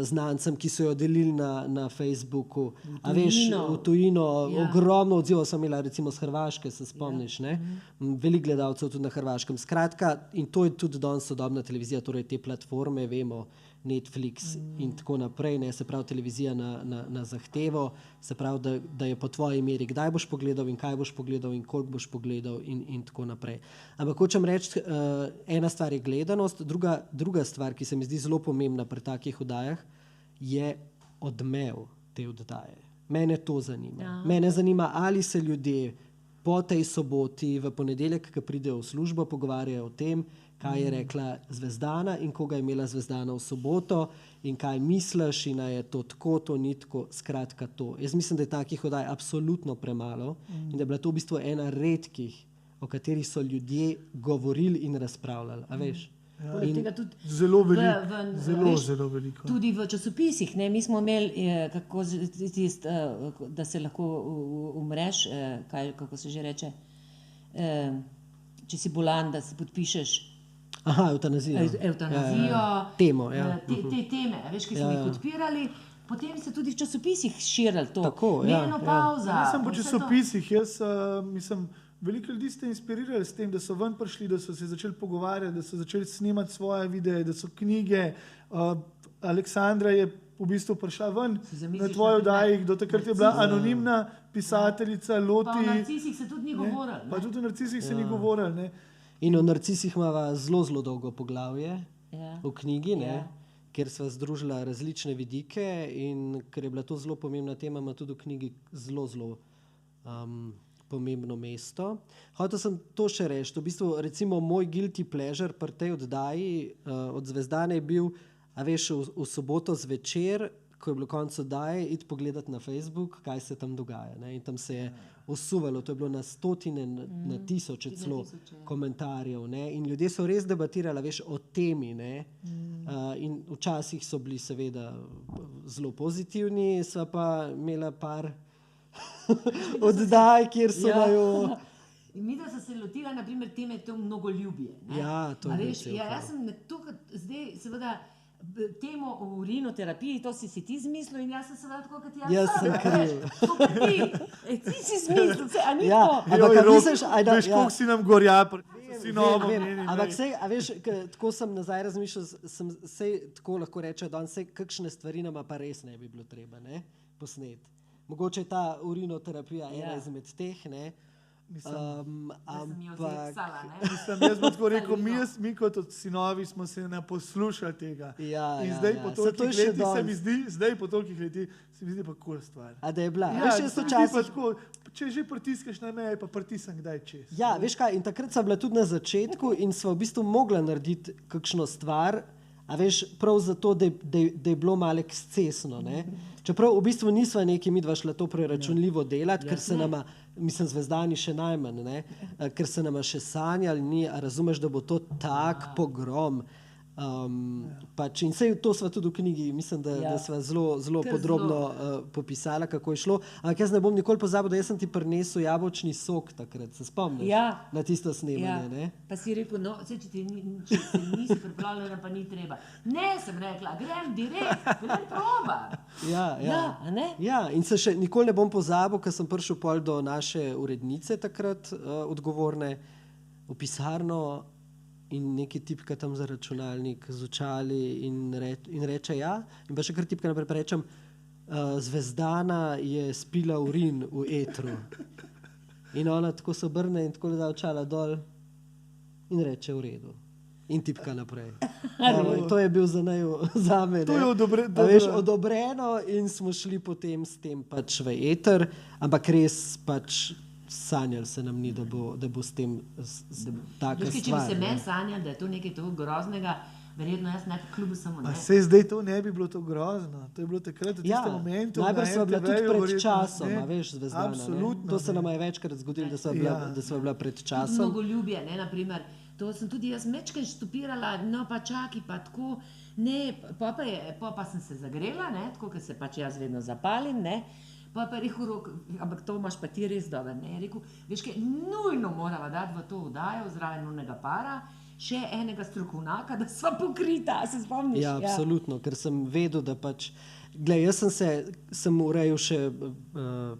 znancem, ki so jo delili na Facebooku. A veš, v tujino, ogromno odzivov sem imela, recimo z Hrvaške, se spomniš, ne? Veliko gledalcev tudi na Hrvaškem. Skratka, in to je tudi danes sodobna televizija, torej te platforme, vemo, Netflix in tako naprej, ne, se pravi televizija na zahtevo, se pravi, da je po tvoji meri, kdaj boš pogledal in kaj boš pogledal in koliko boš pogledal in tako naprej. Ampak hočem reči, ena stvar je gledanost, druga stvar, ki se mi zdi zelo pomembna pri takih oddajah, je odmev te oddaje. Mene to zanima. Ja. Mene zanima, ali se ljudje po tej soboti, v ponedeljek, ko pridejo v službo, pogovarjajo o tem, kaj je rekla Zvezdana in koga je imela Zvezdana v soboto in kaj misliš in je to tako, to ni tako, skratka to. Jaz mislim, da je takih oddaj absolutno premalo in da je bila to v bistvu ena redkih, o katerih so ljudje govorili in razpravljali, a veš? Zelo veliko, zelo veliko. Tudi v časopisih, ne, mi smo imeli, da se lahko umreš, kako se že reče, če si bolan, da se podpišeš. Aha, evtanazijo. Temo, ja. Te teme, veš, ki smo jih podpirali, potem se tudi v časopisih širili to. Tako, menopauza. Ne samo po časopisih, jaz mislim, veliko ljudi ste inspirirali s tem, da so ven prišli, da so se začeli pogovarjati, da so začeli snemati svoje videe, da so knjige. Aleksandra je v bistvu prišla ven na tvoji oddaji, do takrat je bila anonimna pisateljica, Loti. Pa o narcisih se tudi ni govorilo. Pa tudi o narcisih se ni govorilo, ne. In o narcisih imava zelo dolgo poglavje v knjigi, ne, kjer sva združila različne vidike in ker je bila to zelo pomembna tema, ima tudi v knjigi zelo pomembno mesto. Hotel sem to še reči. V bistvu, recimo, moj guilty pleasure pri tej oddaji od Zvezdane je bil, a veš, v soboto zvečer, ko je bilo konec oddaje, iti pogledati na Facebook, kaj se tam dogaja. Ne? In tam se je osuvalo, to je bilo na stotine, na tisoče celo komentarjev. Ne? In ljudje so res debatirali, veš, o temi. Ne? In včasih so bili seveda zelo pozitivni, sva pa imela par oddaj, kjer so jo... In mi, da so se lotila, naprimer, teme to mnogoljubje. Ne? Ja, to je veš, jaz sem tukaj zdaj, seveda, temo o urinoterapiji, to si ti zmislil in jaz sem seveda tako, kot jaz sem kriv. Ti si zmislil, a ni to? Ampak kad misliš, veš, koliko si nam gorja, si novo meni. Ampak sej, a veš, tako sem nazaj razmišljal, sem sej tako lahko reče, da sej kakšne stvari nama pa res ne bi bilo treba, ne, posnet. Mogoče je ta urinoterapija ena izmed teh, ne. Ampak jaz bom tako rekel, mi kot sinovi smo se naposlušali tega. In zdaj po tolikih letih se mi zdi, se mi zdi pa cool stvar. A da je bila? Če že pritiskaš na meje, pa pritisnem kdaj čez. Ja, veš kaj, in takrat sem bila tudi na začetku in sva v bistvu mogla narediti kakšno stvar, a veš, prav zato, da je bilo malo ekscesno, ne. Čeprav v bistvu nisva neki midva šla to preračunljivo delati, ker se nama, mislim, Zvezdani še najmanj, ne, ker se nama še sanjali ni, a razumeš, da bo to tak pogrom. Pač, in sej to sva tudi v knjigi, mislim, da sva zelo podrobno popisala, kako je šlo. Ampak jaz ne bom nikoli pozabil, da jaz sem ti prinesel jabolčni sok takrat, se spomniš? Na tisto snemanje, ne? Pa si rekel, no, če se nisi pripravljena, pa ni treba. Ne, sem rekla, grem grem proba. Ja, in se še nikoli ne bom pozabil, ker sem prišel pol do naše urednice takrat odgovorne v pisarno in neki tipka tam za računalnik z očali in reče ja. In pa še kar tipka naprej rečem, Zvezdana je spila urin v etru. In ona tako se obrne in tako da očala dol in reče v redu. In tipka naprej. To je bil za me. To je odobreno in smo šli potem s tem pač v eter, ampak res pač sanjali se nam ni, da bo s tem taka stvar. Če bi se meni sanjali, da je to nekaj tako groznega, verjetno jaz ne kljubu samo ne. Sej zdaj to ne bi bilo to grozno. To je bilo takrat v tistem momentu. Najbrž sva bila tudi pred časom, veš, Zvezdana. Absolutno. To se nama je večkrat zgodilo, da sva bila pred časom. Tudi mnogoljubje, ne, naprimer. To sem tudi jaz mečkaj štupirala, no pa čaki, pa tako. Ne, pa sem se zagrela, ne, tako, ker se pač jaz vedno zapalim, ne. Pa je rekel, ampak to imaš pa ti res dobro, ne. Je rekel, veš kaj, nujno morava dati v to oddajo zraven onega para, še enega strokovnjaka, da sva pokrita, se spomniš? Ja, absolutno, ker sem vedel, da pač, glej, jaz sem urejal še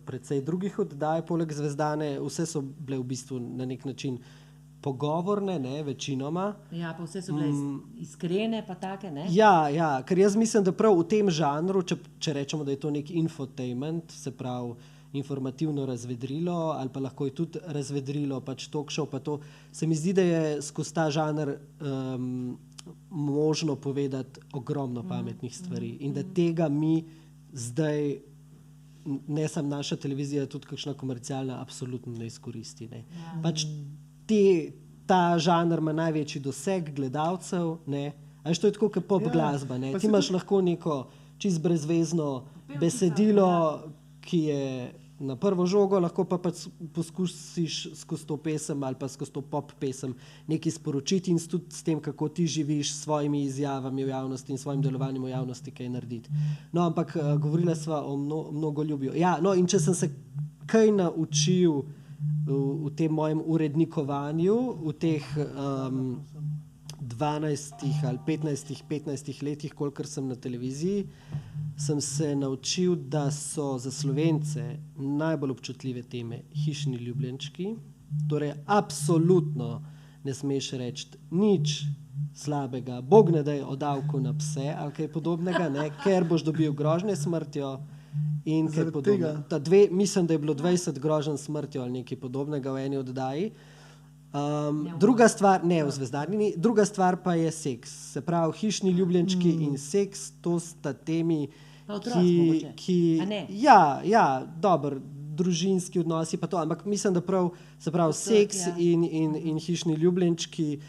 precej drugih oddaj, poleg Zvezdane, vse so bile v bistvu na nek način pogovorne, ne, večinoma. Ja, pa vse so bile iskrene, pa take, ne? Ja, ker jaz mislim, da prav v tem žanru, če rečemo, da je to nek infotainment, se pravi informativno razvedrilo, ali pa lahko je tudi razvedrilo, pač talk show, pa to, se mi zdi, da je skozi ta žanr možno povedati ogromno pametnih stvari in da tega mi zdaj, ne samo naša televizija, tudi kakšna komercialna, absolutno ne izkoristi. Ne. Pač ta žanr ima največji doseg gledalcev, ne. A veš, to je tako kot pop glasba, ne. Ti imaš lahko neko čist brezvezno besedilo, ki je na prvo žogo, lahko pa pač poskusiš skozi to pesem ali pa skozi to pop pesem nekaj sporočiti in tudi s tem, kako ti živiš s svojimi izjavami v javnosti in svojim delovanjem v javnosti kaj narediti. No, ampak govorila sva o mnogoljubju. Ja, no, in če sem se kaj naučil v tem mojem urednikovanju, v teh 12 ali 15 letih, kolikor sem na televiziji, sem se naučil, da so za Slovence najbolj občutljive teme hišni ljubljenčki. Torej, absolutno ne smeš reči nič slabega, bog ne daj o davku na pse ali kaj podobnega, ne, ker boš dobil grožnje smrtjo in kaj podobnega. Mislim, da je bilo 20 groženj smrtjo ali nekaj podobnega v eni oddaji. Druga stvar, ne v Zvezdarnini, druga stvar pa je seks. Se pravi, hišni ljubljenčki in seks, to sta temi, ja, dobro, družinski odnosi pa to, ampak mislim, da prav, se pravi, seks in hišni ljubljenčki,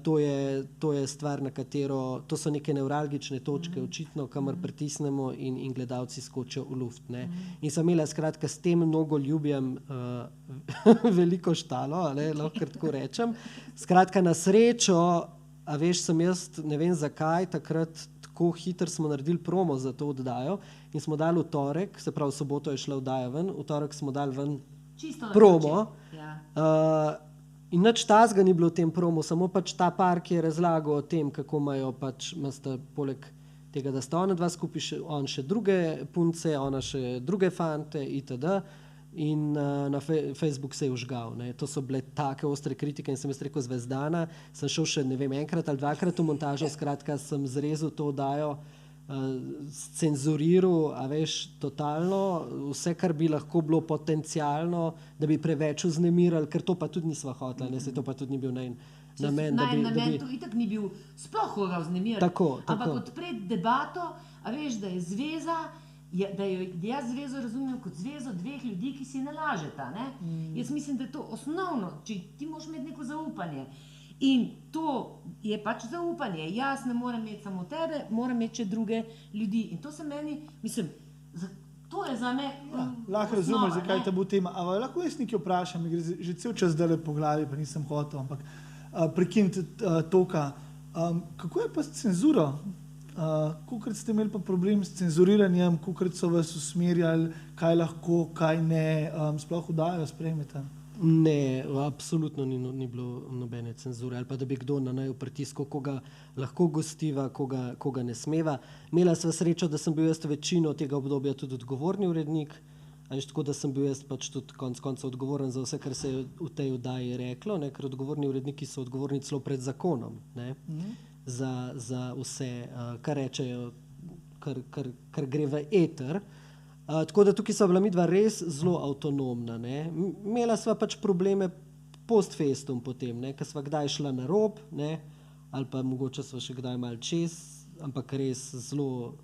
to je stvar, na katero, to so neke nevralgične točke, očitno, kamor pritisnemo in gledalci skočijo v luft, ne. In sem imela skratka s tem mnogoljubjem veliko štalo, lahko kar tako rečem. Skratka, na srečo, a veš, sem jaz, ne vem zakaj, takrat tako hitro smo naredili promo za to oddajo in smo dali v torek, se pravi, v soboto je šla oddaja ven, v torek smo dali ven promo. In nič tazga ni bilo v tem promu, samo pač ta par, ki je razlagal o tem, kako imajo pač, imasta poleg tega, da sta ona dva skupaj, on še druge punce, ona še druge fante itd. In na Facebook se je užgal. Ne. To so bile take ostre kritike in sem jaz rekel Zvezdana, sem šel še, ne vem, enkrat ali dvakrat v montažo, skratka sem zrezal to oddajo, cenzuriral, a veš, totalno, vse, kar bi lahko bilo potencialno, da bi preveč vznemirali, ker to pa tudi nisva hotela, ne, se to pa tudi ni bil namen. Namen to itak ni bil sploh koga vznemirati, ampak odpreti debato, a veš, da je zveza, da jaz zvezo razumem kot zvezo dveh ljudi, ki si ne lažeta. Ne? Jaz mislim, da je to osnovno, če ti moraš imeti neko zaupanje. In to je pač zaupanje. Jaz ne morem imeti samo tebe, moram imeti še druge ljudi. In to se meni, mislim, to je za me lahko razumeš, zakaj je tabu tema. Ampak lahko jaz nekaj vprašam, mi gre že cel čas zdaj po glavi, pa nisem hotel, ampak prekiniti toka. Kako je pa s cenzuro? Kolikrat ste imeli pa problem s cenzuriranjem, kolikrat so vas usmerjali, kaj lahko, kaj ne, sploh oddajo sprejmete? Ne, absolutno ni bilo nobene cenzure ali pa da bi kdo na naju pritiskal, koga lahko gostiva, koga ne smeva. Imela sva srečo, da sem bil jaz večino tega obdobja tudi odgovorni urednik, tako da sem bil jaz pač tudi konec koncev odgovoren za vse, kar se je v tej oddaji reklo, ne, ker odgovorni uredniki so odgovorni celo pred zakonom, ne, za vse, kar rečejo, kar gre v eter. Tako da tukaj so bila midva res zelo avtonomna. Ne. Imela sva pač probleme post festum potem, ne, ker sva kdaj šla na rob, ne, ali pa mogoče sva še kdaj malo čez, ampak res zelo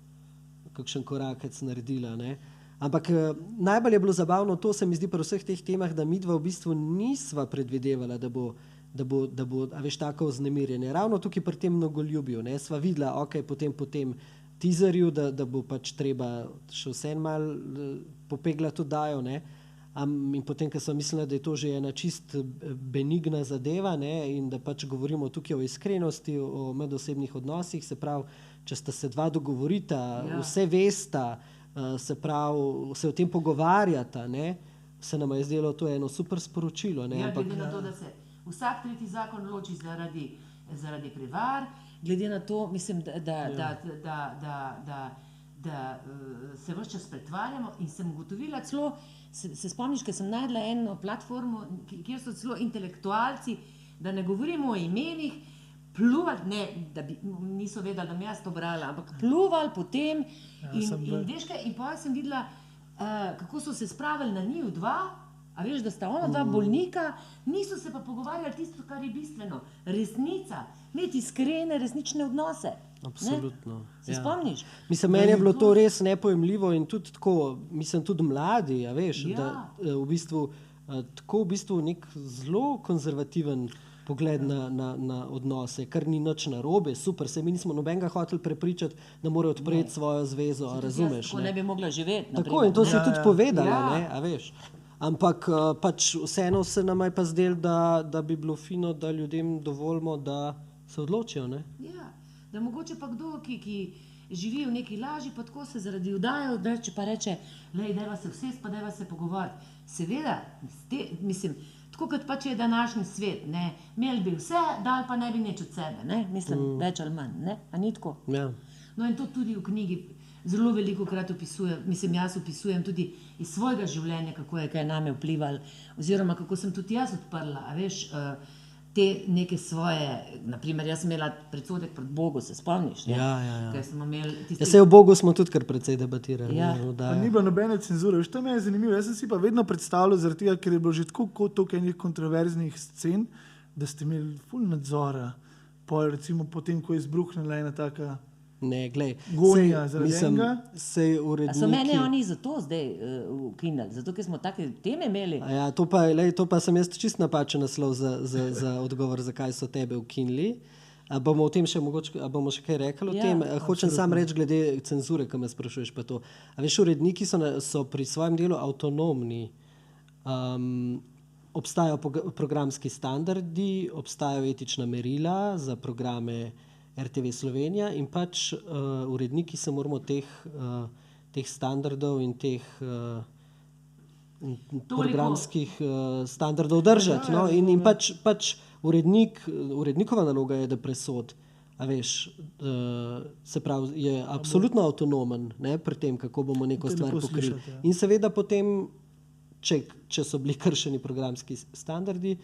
kakšen korakec naredila. Ne. Ampak najbolj je bilo zabavno to, se mi zdi pri vseh teh temah, da midva v bistvu nisva predvidevala, da bo a veš, tako vznemirjenje. Ravno tukaj pri tem mnogoljubju, ne, sva videla, potem teaserju, da bo pač treba še vse malo popeglati oddajo, ne. In potem, ker sem mislila, da je to že ena čist benigna zadeva, ne, in da pač govorimo tukaj o iskrenosti, o medosebnih odnosih, se pravi, če sta se dva dogovorita, vse vesta, se pravi, se o tem pogovarjata, ne, se nama je zdelo to eno super sporočilo. Ne, glede na to, da se vsak tretji zakon loči zaradi prevar, glede na to, mislim, da se ves čas pretvarjamo in sem ugotovila celo, se spomniš, ker sem najdla eno platformo, kjer so celo intelektualci da ne govorimo o imenih, pluvali, ne, da niso vedeli, da bi jaz to brala, ampak pluvali potem in veš kaj, in pa sem videla, kako so se spravili na njiju dva, a veš, da sta ona dva bolnika, niso se pa pogovarjali tisto, kar je bistveno, resnica, imeti iskrene, resnične odnose. Absolutno. Se spomniš? Mislim, meni je bilo to res nepojemljivo in tudi tako, mislim, tudi mladi, a veš, da v bistvu tako v bistvu nek zelo konzervativen pogled na odnose, kar ni nič narobe, super, se mi nismo nobenega hoteli prepričati, da mora odpreti svojo zvezo, a razumeš? Tako ne bi mogla živeti. Tako, in to si tudi povedala, ne, a veš. Ampak pač vseeno se nam je pa zdelo, da bi bilo fino, da ljudem dovolimo, da se odločijo, ne? Ja, da mogoče pa kdo, ki živi v neki laži, pa tako se zaradi vdaje odreče, pa reče, lej, dajva se vsest, pa dajva se pogovarjati. Seveda, mislim, tako kot pač je današnji svet, ne, imeli bi vse, dal pa ne bi nič od sebe, ne, mislim, več ali manj, ne, a ni tako? Ja. No in to tudi v knjigi zelo veliko krat opisujem, mislim, jaz opisujem tudi iz svojega življenja, kako je kaj name vplivalo, oziroma kako sem tudi jaz odprla, a veš, te neke svoje, naprimer, jaz sem imela predsodek pred Bogu, se spomniš? Ja. Kaj smo imeli tisti... Ja, saj o Bogu smo tudi kar precej debatirali. Ja. Pa ni bilo nobene cenzure, veš, to me je zanimivo, jaz sem si pa vedno predstavljal zaradi tega, ker je bilo že tako toliko enih kontroverznih scen, da ste imeli ful nadzora, recimo potem, ko je izbruhnila ena taka Ne, glej, gonja zaradi enega. Sej uredniki... A so mene oni zato zdaj ukinili, zato ker smo take teme imeli? Ja, to pa sem jaz čist napačen naslov za odgovor, zakaj so tebe ukinili. A bomo o tem še mogoče, a bomo še kaj rekli o tem? Hočem sam reči glede cenzure, ko me sprašuješ pa to. A veš, uredniki so pri svojem delu avtonomni. Obstajajo programski standardi, obstajajo etična merila za programe RTV Slovenija in pač uredniki se moramo teh standardov in teh programskih standardov držati. No? In pač urednikova naloga je, da presod, a veš, se pravi, je absolutno avtonomen, ne, pri tem, kako bomo neko stvar pokrili. In seveda potem, če so bili kršeni programski standardi,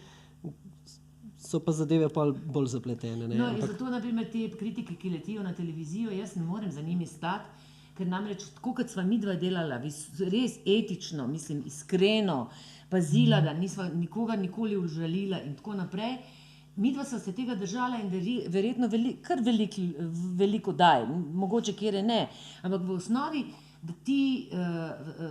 so pa zadeve bolj zapletene. Ne? No, in zato, naprimer, te kritike, ki letijo na televizijo, jaz ne morem za njimi stati, ker namreč, tako kot sva midva delala, res etično, mislim, iskreno, pazila, da nisva nikogar nikoli užalila in tako naprej, midva sva se tega držala in verjetno kar veliko daj, mogoče kjere ne, ampak v osnovi,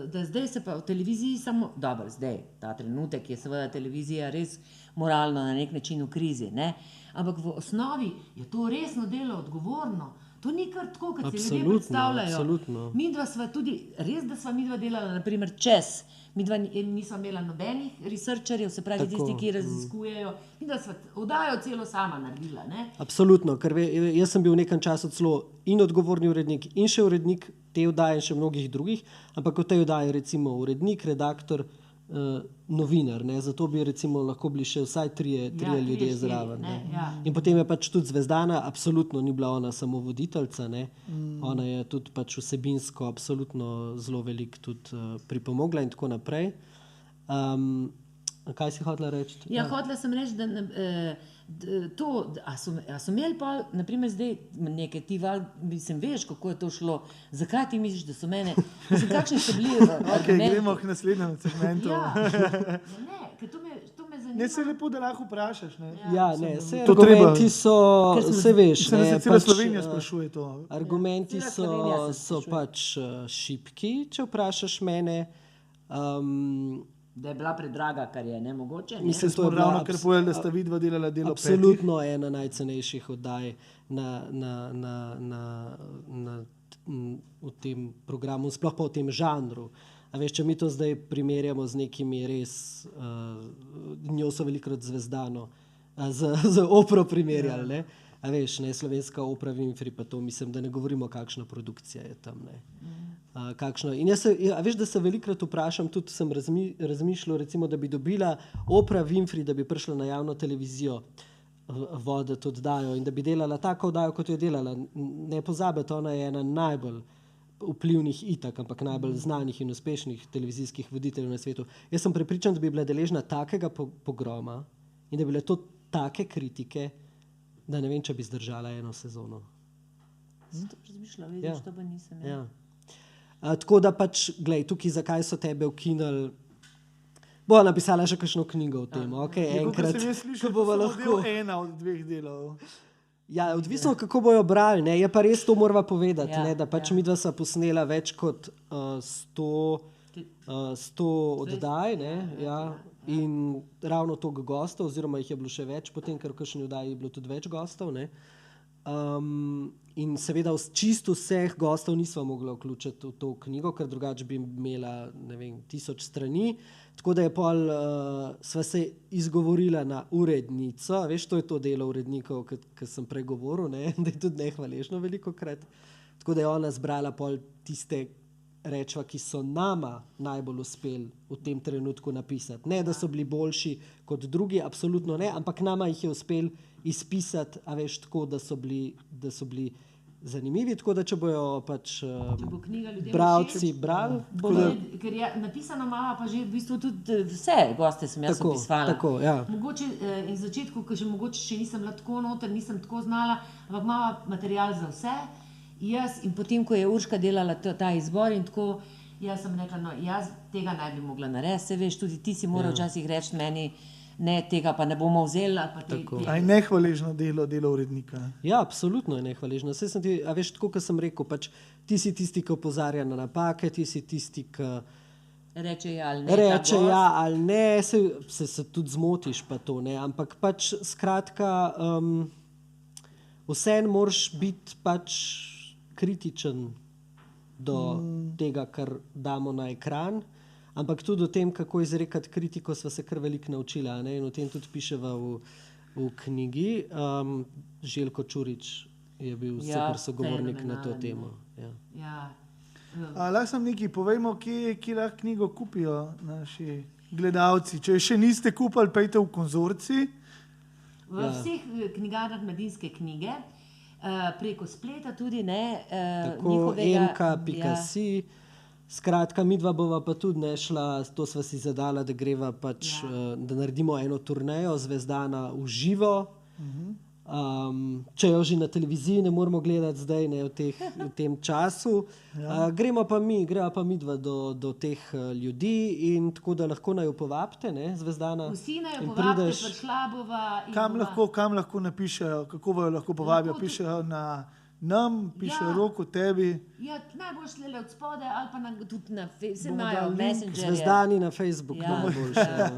da zdaj se pa v televiziji samo, dobro, zdaj, ta trenutek je seveda televizija res moralno na nek način v krizi, ne? Ampak v osnovi je to resno delo, odgovorno. To ni kar tako, kot si ljudje predstavljajo. Absolutno. Midva sva tudi, res da sva midva delala, naprimer, čez. Midva nisva imela nobenih researcherjev, se pravi tisti, ki raziskujejo. Midva sva oddajo celo sama naredila, ne? Absolutno, ker jaz sem bil v nekem času celo in odgovorni urednik in še urednik te oddaje in še mnogih drugih, ampak v tej oddaji recimo urednik, redaktor, novinar, ne? Zato bi recimo lahko bili še vsaj trije ljudje zraven. In potem je pač tudi Zvezdana, absolutno ni bila ona samo voditeljca, ne? Ona je tudi pač vsebinsko absolutno zelo veliko tudi pripomogla in tako naprej. Kaj si hotela reči? Ja, hotela sem reči, da a so imeli pa, naprimer zdaj nekaj ti mislim, veš, kako je to šlo, zakaj ti misliš, da so mene, mislim, kakšni so bili argumenti? Gremo k naslednjem segmentu. Ne, ker to me zanima. Ne, se lepo, da lahko vprašaš, ne? Ja, ne, se argumenti so, se veš, ne. Se cela Slovenija sprašuje to. Argumenti so pač šibki, če vprašaš mene. Da je bila predraga, kar je nemogoče. Mislim, to je ravno, ker povedali, da sta vidva delala delo petih. Absolutno ena najcenejših oddaj v tem programu, sploh pa v tem žanru. A veš, če mi to zdaj primerjamo z nekimi res, njo so velikokrat Zvezdano, z opero primerjali, ne? A veš, ne, slovenska opera Winfrey, pa to mislim, da ne govorimo, kakšna produkcija je tam, ne. In jaz veš, da se velikokrat vprašam, tudi sem razmišljal, recimo, da bi dobila opera Winfrey, da bi prišla na javno televizijo voditi oddajo in da bi delala tako oddajo, kot jo je delala. Ne pozabite, ona je ena najbolj vplivnih itak, ampak najbolj znanih in uspešnih televizijskih voditeljev na svetu. Jaz sem prepričan, da bi bila deležna takega pogroma in da bi bile to take kritike, da ne vem, če bi zdržala eno sezono. Sem to razmišljala, vidiš, to pa nisem. Ja. Tako da pač, glej, tukaj zakaj so tebe ukinili, bo napisala še kakšno knjigo o tem, enkrat, ko bo lahko ena od 2 delov. Ja, odvisno, kako bojo brali, ne? Je pa res to morava povedati, ne? Da pač midva sva posnela več kot 100 oddaj, ne? Ja. In ravno toliko gostov, oziroma jih je bilo še več, potem, ker v kakšni oddaji je bilo tudi več gostov, ne? In seveda čisto vseh gostov nisva mogla vključiti v to knjigo, ker drugače bi imela, ne vem, 1000 strani, tako da je pol sva se izgovorila na urednico, veš, to je to delo urednikov, ki sem pregovoril, ne, da je tudi nehvaležno velikokrat, tako da je ona zbrala pol tiste rečva, ki so nama najbolj uspeli v tem trenutku napisati. Ne, da so bili boljši kot drugi, absolutno ne, ampak nama jih je uspel izpisati, a veš, tako, da so bili zanimivi, tako da če bojo pač bralci brali. Ker je napisano mama, pa že v bistvu tudi vse goste sem jaz opisvala. Tako, ja. Mogoče in v začetku, ko mogoče še nisem bila tako noter, nisem tako znala, ampak mama material za vse. Jaz in potem, ko je Urška delala ta izbor in tako, jaz sem rekla, no, jaz tega ne bi mogla narediti, se veš, tudi ti si moral včasih reči meni, ne, tega pa ne bomo vzeli. Aj nehvaležno delo urednika. Ja, absolutno je nehvaležno. Saj sem ti, a veš, tako, kot sem rekel, pač ti si tisti, ki opozarja na napake, ti si tisti, ki reče ja ali ne, se tudi zmotiš pa to, ne, ampak pač skratka, vseeno moraš biti pač kritičen do tega, kar damo na ekran, ampak tudi o tem, kako izrekati kritiko, sva se kar veliko naučila, ne? In o tem tudi piševa v knjigi. Željko Čurič je bil super sogovornik na to temo. Lahko sem nekaj povejmo, kje lahko knjigo kupijo naši gledalci. Če še niste kupili, pejte v konzorcij. V vseh knjigarnah Mladinske knjige, preko spleta tudi, ne, tako enka.si. Skratka, midva bova pa tudi ne šla, to sva si zadala, da greva pač, da naredimo eno turnejo Zvezdana v živo. Če jo že na televiziji ne moramo gledati zdaj, ne, v tem času. Greva pa midva do teh ljudi in tako da lahko naj jo povabite, ne, Zvezdana. Vsi naj jo povabite, prišla bova. Kam lahko napišejo, kako bojo lahko povabijo? Pišejo na nam, pišejo Roku, tebi. Ja, najbolj šlele od spode ali pa tudi na Facebook, imajo Messengerje. Zvezdani na Facebook najboljše.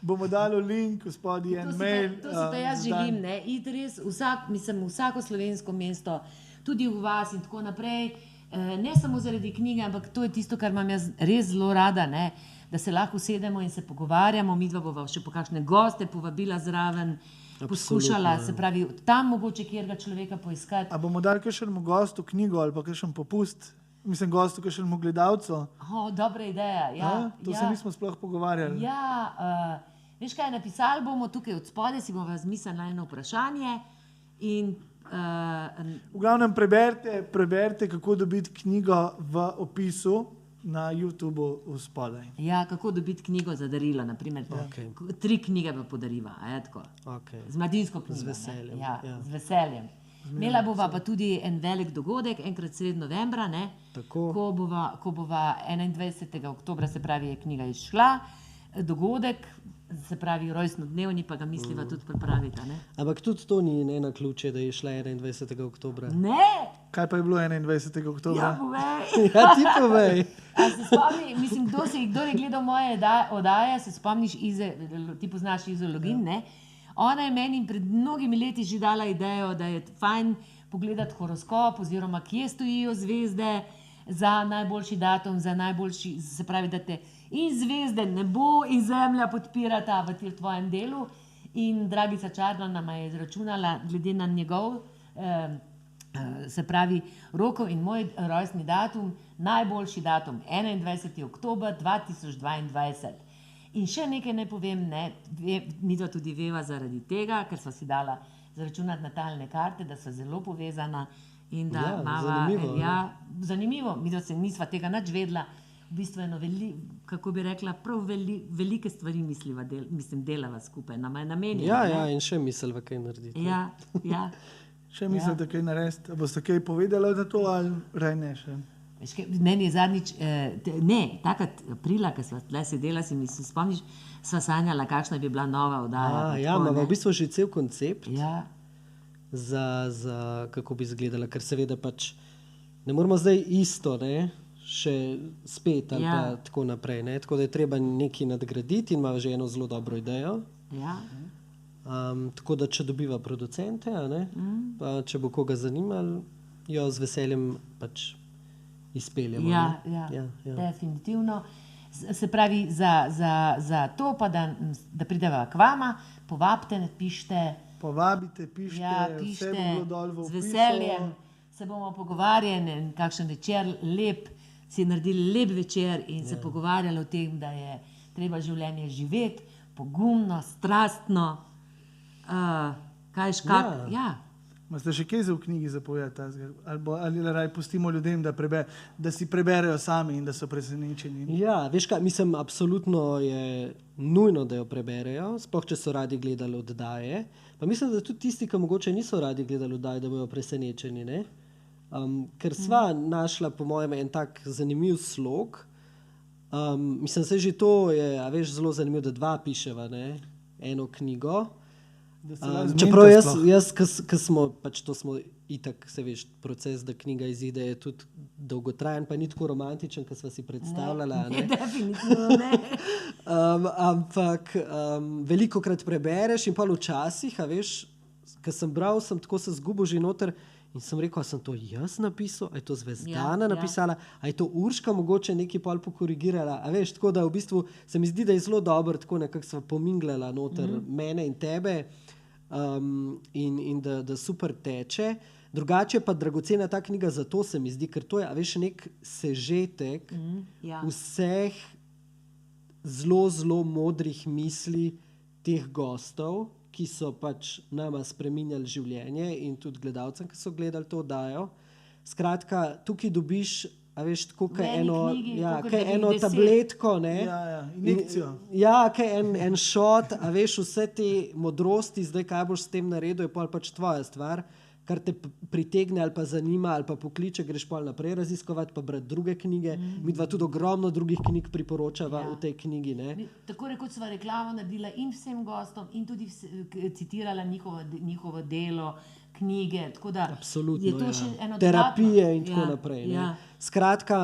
Bomo dali link, spodaj en mail. To si pa jaz želim, ne, iti res vsako slovensko mesto, tudi v vas in tako naprej, ne samo zaradi knjige, ampak to je tisto, kar imam jaz res zelo rada, ne, da se lahko usedemo in se pogovarjamo, midva bova še po kakšne goste povabila zraven, poskušala, se pravi, tam mogoče kjerga človeka poiskati. A bomo dali kakšnemu gostu knjigo ali pa kakšen popust? Mislim, gostu kakšnemu gledalcu? Dobra ideja, ja. To se nismo sploh pogovarjali. Ja, veš kaj, napisali bomo tukaj od spode, si bomo zmislili na eno vprašanje in v glavnem preberite, kako dobiti knjigo v opisu na YouTubeu v spodaj. Ja, kako dobiti knjigo za darilo, naprimer. 3 knjige pa podariva, tako. Z mladinsko knjigo. Z veseljem. Ja, z veseljem. Imela bova pa tudi en velik dogodek, enkrat sredi novembra, ne, ko bova 21. oktobra, se pravi, je knjiga izšla, dogodek, se pravi, rojstnodnevni, pa ga misliva tudi pripraviti. Ampak tudi to ni ne na ključe, da je šla 21. oktobra. Ne! Kaj pa je bilo 21. oktobra? Ja, povej! Ja, ti povej! A se spomni, mislim, kdo je gledal moje oddaje, se spomniš ti poznaš Izo Login, ne? Ona je meni pred mnogimi leti že dala idejo, da je fajn pogledati horoskop oziroma kje stojijo zvezde za najboljši datum, za najboljši, se pravi, da te in zvezde, nebo in zemlja podpirata v tvojem delu. In Dragica Čarna nama je izračunala, glede na njegov, se pravi, Rokov in moj rojstni datum, najboljši datum, 21. oktober 2022. In še nekaj ne povem, ne, midva tudi veva zaradi tega, ker sva si dala zaračunati natalne karte, da sva zelo povezana in da zanimivo. Zanimivo, midva se nisva tega nič vedela. v bistvu kako bi rekla, prav velike stvari delava skupaj, nama je namenjeno. Ja, in še misliva kaj narediti. Ja. Še mislite, kaj narediti? Boste kaj povedali za to ali ne še? Meni je zadnjič, takrat aprila, ko sva tle sedela, si spomniš, sva sanjala, kakšna bi bila nova oddaja. Imamo v bistvu že cel koncept za kako bi izgledala, ker seveda pač ne moramo zdaj isto, ne, še spet ali pa tako naprej, ne, tako da je treba nekaj nadgraditi in ima že eno zelo dobro idejo. Tako da, če dobiva producente, pa če bo koga zanimalo, jo z veseljem pač izpeljamo. Ja, definitivno. Se pravi, za to pa, da prideva k vama, povabite, pišite. Povabite, pišite, vse bo bilo dol v opisu. Z veseljem se bomo pogovarjali, kakšen večer lep, si naredili lep večer in se pogovarjali o tem, da je treba življenje živeti, pogumno, strastno, Ste še kaj za v knjigi zapovedati? Ali raj pustimo ljudem, da si preberejo sami in da so presenečeni? Ja, veš kaj, mislim, absolutno je nujno, da jo preberejo, sploh če so radi gledali oddaje. Pa mislim, da tudi tisti, ki mogoče niso radi gledali oddaje, da bojo presenečeni, ne? Ker sva našla, po mojem, en tak zanimiv slog. Mislim, se že to je, veš, zelo zanimivo, da dva piševa, ne? Eno knjigo. Čeprav jaz, ko smo, pač to smo itak, se veš, proces, da knjiga izide, je tudi dolgotrajen, pa ni tako romantičen, kot sva si predstavljala. Ne, definitivno ne. Ampak velikokrat prebereš in pa včasih, veš, ko sem bral, sem tako se zgubil že noter in sem rekel, a sem to jaz napisal, a je to Zvezdana napisala, a je to Urška mogoče nekaj pol pokorigirala, a veš, tako da v bistvu se mi zdi, da je zelo dobro, tako nekako sva pominglala noter mene in tebe in da super teče. Drugače pa dragocena ta knjiga, zato se mi zdi, ker to je, a veš, nek sežetek vseh zelo, zelo modrih misli teh gostov, ki so pač nama spreminjali življenje in tudi gledalcem, ki so gledali to oddajo. Skratka, tukaj dobiš, a veš, tako kaj eno tabletko, ne? Injekcijo. Kaj en šot, a veš, vse te modrosti, zdaj kaj boš s tem naredil, je pač tvoja stvar, kar te pritegne ali pa zanima ali pa pokliče, greš pol naprej raziskovati, pa brati druge knjige. Midva tudi ogromno drugih knjig priporočava v tej knjigi, ne? Tako rekoč sva reklamo naredila in vsem gostom in tudi citirala njihovo delo, knjige, tako da absolutno, je to še eno terapije in tako naprej. Skratka,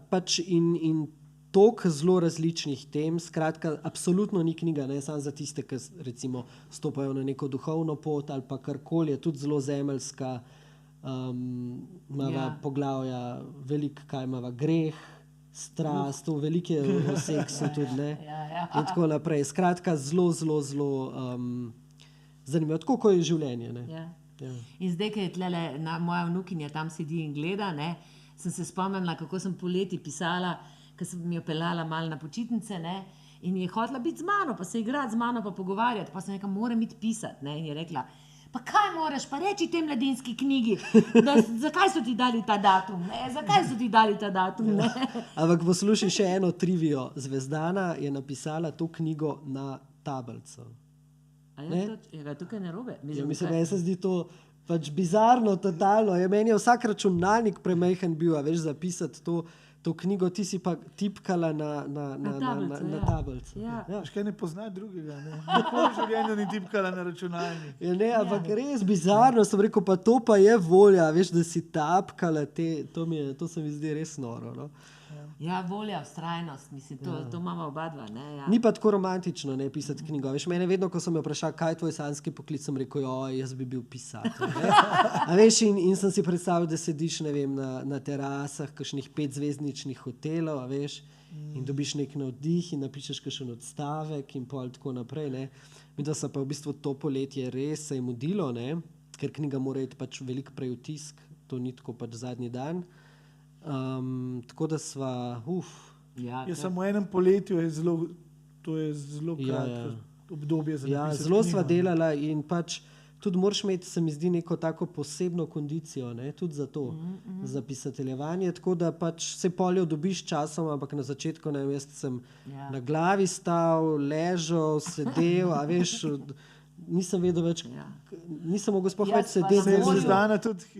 pač in toliko zelo različnih tem, skratka, absolutno ni knjiga, ne samo za tiste, ki recimo stopajo na neko duhovno pot ali pa karkoli, je tudi zelo zemeljska, imava poglavja, veliko kaj imava, greh, strast, veliko je o seksu tudi, ne? In tako naprej. Skratka, zelo, zelo, zelo zanimivo, tako kot je življenje, ne? In zdaj, ko je tlele moja vnukinja tam sedi in gleda, ne, sem se spomnila, kako sem poleti pisala, ko sem mi jo peljala malo na počitnice, ne, in je hotela biti z mano, pa se igrati z mano, pa pogovarjati, pa sem rekla, moram iti pisati, ne, in je rekla, pa kaj moraš, pa reči tej mladinski knjigi, zakaj so ti dali ta datum, ne? Ampak poslušaj še eno trivijo. Zvezdana je napisala to knjigo na tablico. A je tukaj narobe? Mislim, meni se zdi to pač bizarno, totalno. Meni je vsak računalnik premajhen bil, a veš, zapisati to knjigo, ti si pa tipkala na tablico. Kaj ne pozna drugega, ne? Nikoli v življenju ni tipkala na računalnik. Ampak res bizarno, sem rekel, pa to pa je volja, veš, da si tapkala to se mi zdi res noro, no? Ja, volja, vztrajnost, mislim, to imamo oba dva, ne? Ni pa tako romantično, ne, pisati knjigo. Veš, mene vedno, ko sem me vprašal, kaj je tvoj sanjski poklic, sem rekel, jaz bi bil pisatelj, ne? A veš, in sem si predstavil, da sediš, ne vem, na terasah kakšnih 5-zvezdničnih hotelov, a veš, in dobiš nek navdih in napišeš kakšen odstavek in pol tako naprej, ne. Midva se pa v bistvu to poletje res se je mudilo, ne, ker knjiga mora iti pač veliko prej v tisk, to ni tako pač zadnji dan. Tako da sva, samo v enem poletju je zelo kratko obdobje za napisati knjigo. Zelo sva delala in pač tudi moraš imeti, se mi zdi, neko tako posebno kondicijo, ne? Tudi za to, za pisateljevanje, tako da pač se poljo dobiš časom, ampak na začetku, ne vem, jaz sem na glavi stal, ležal, sedel, a veš, nisem vedel več, nisem mogel sploh več sedeti.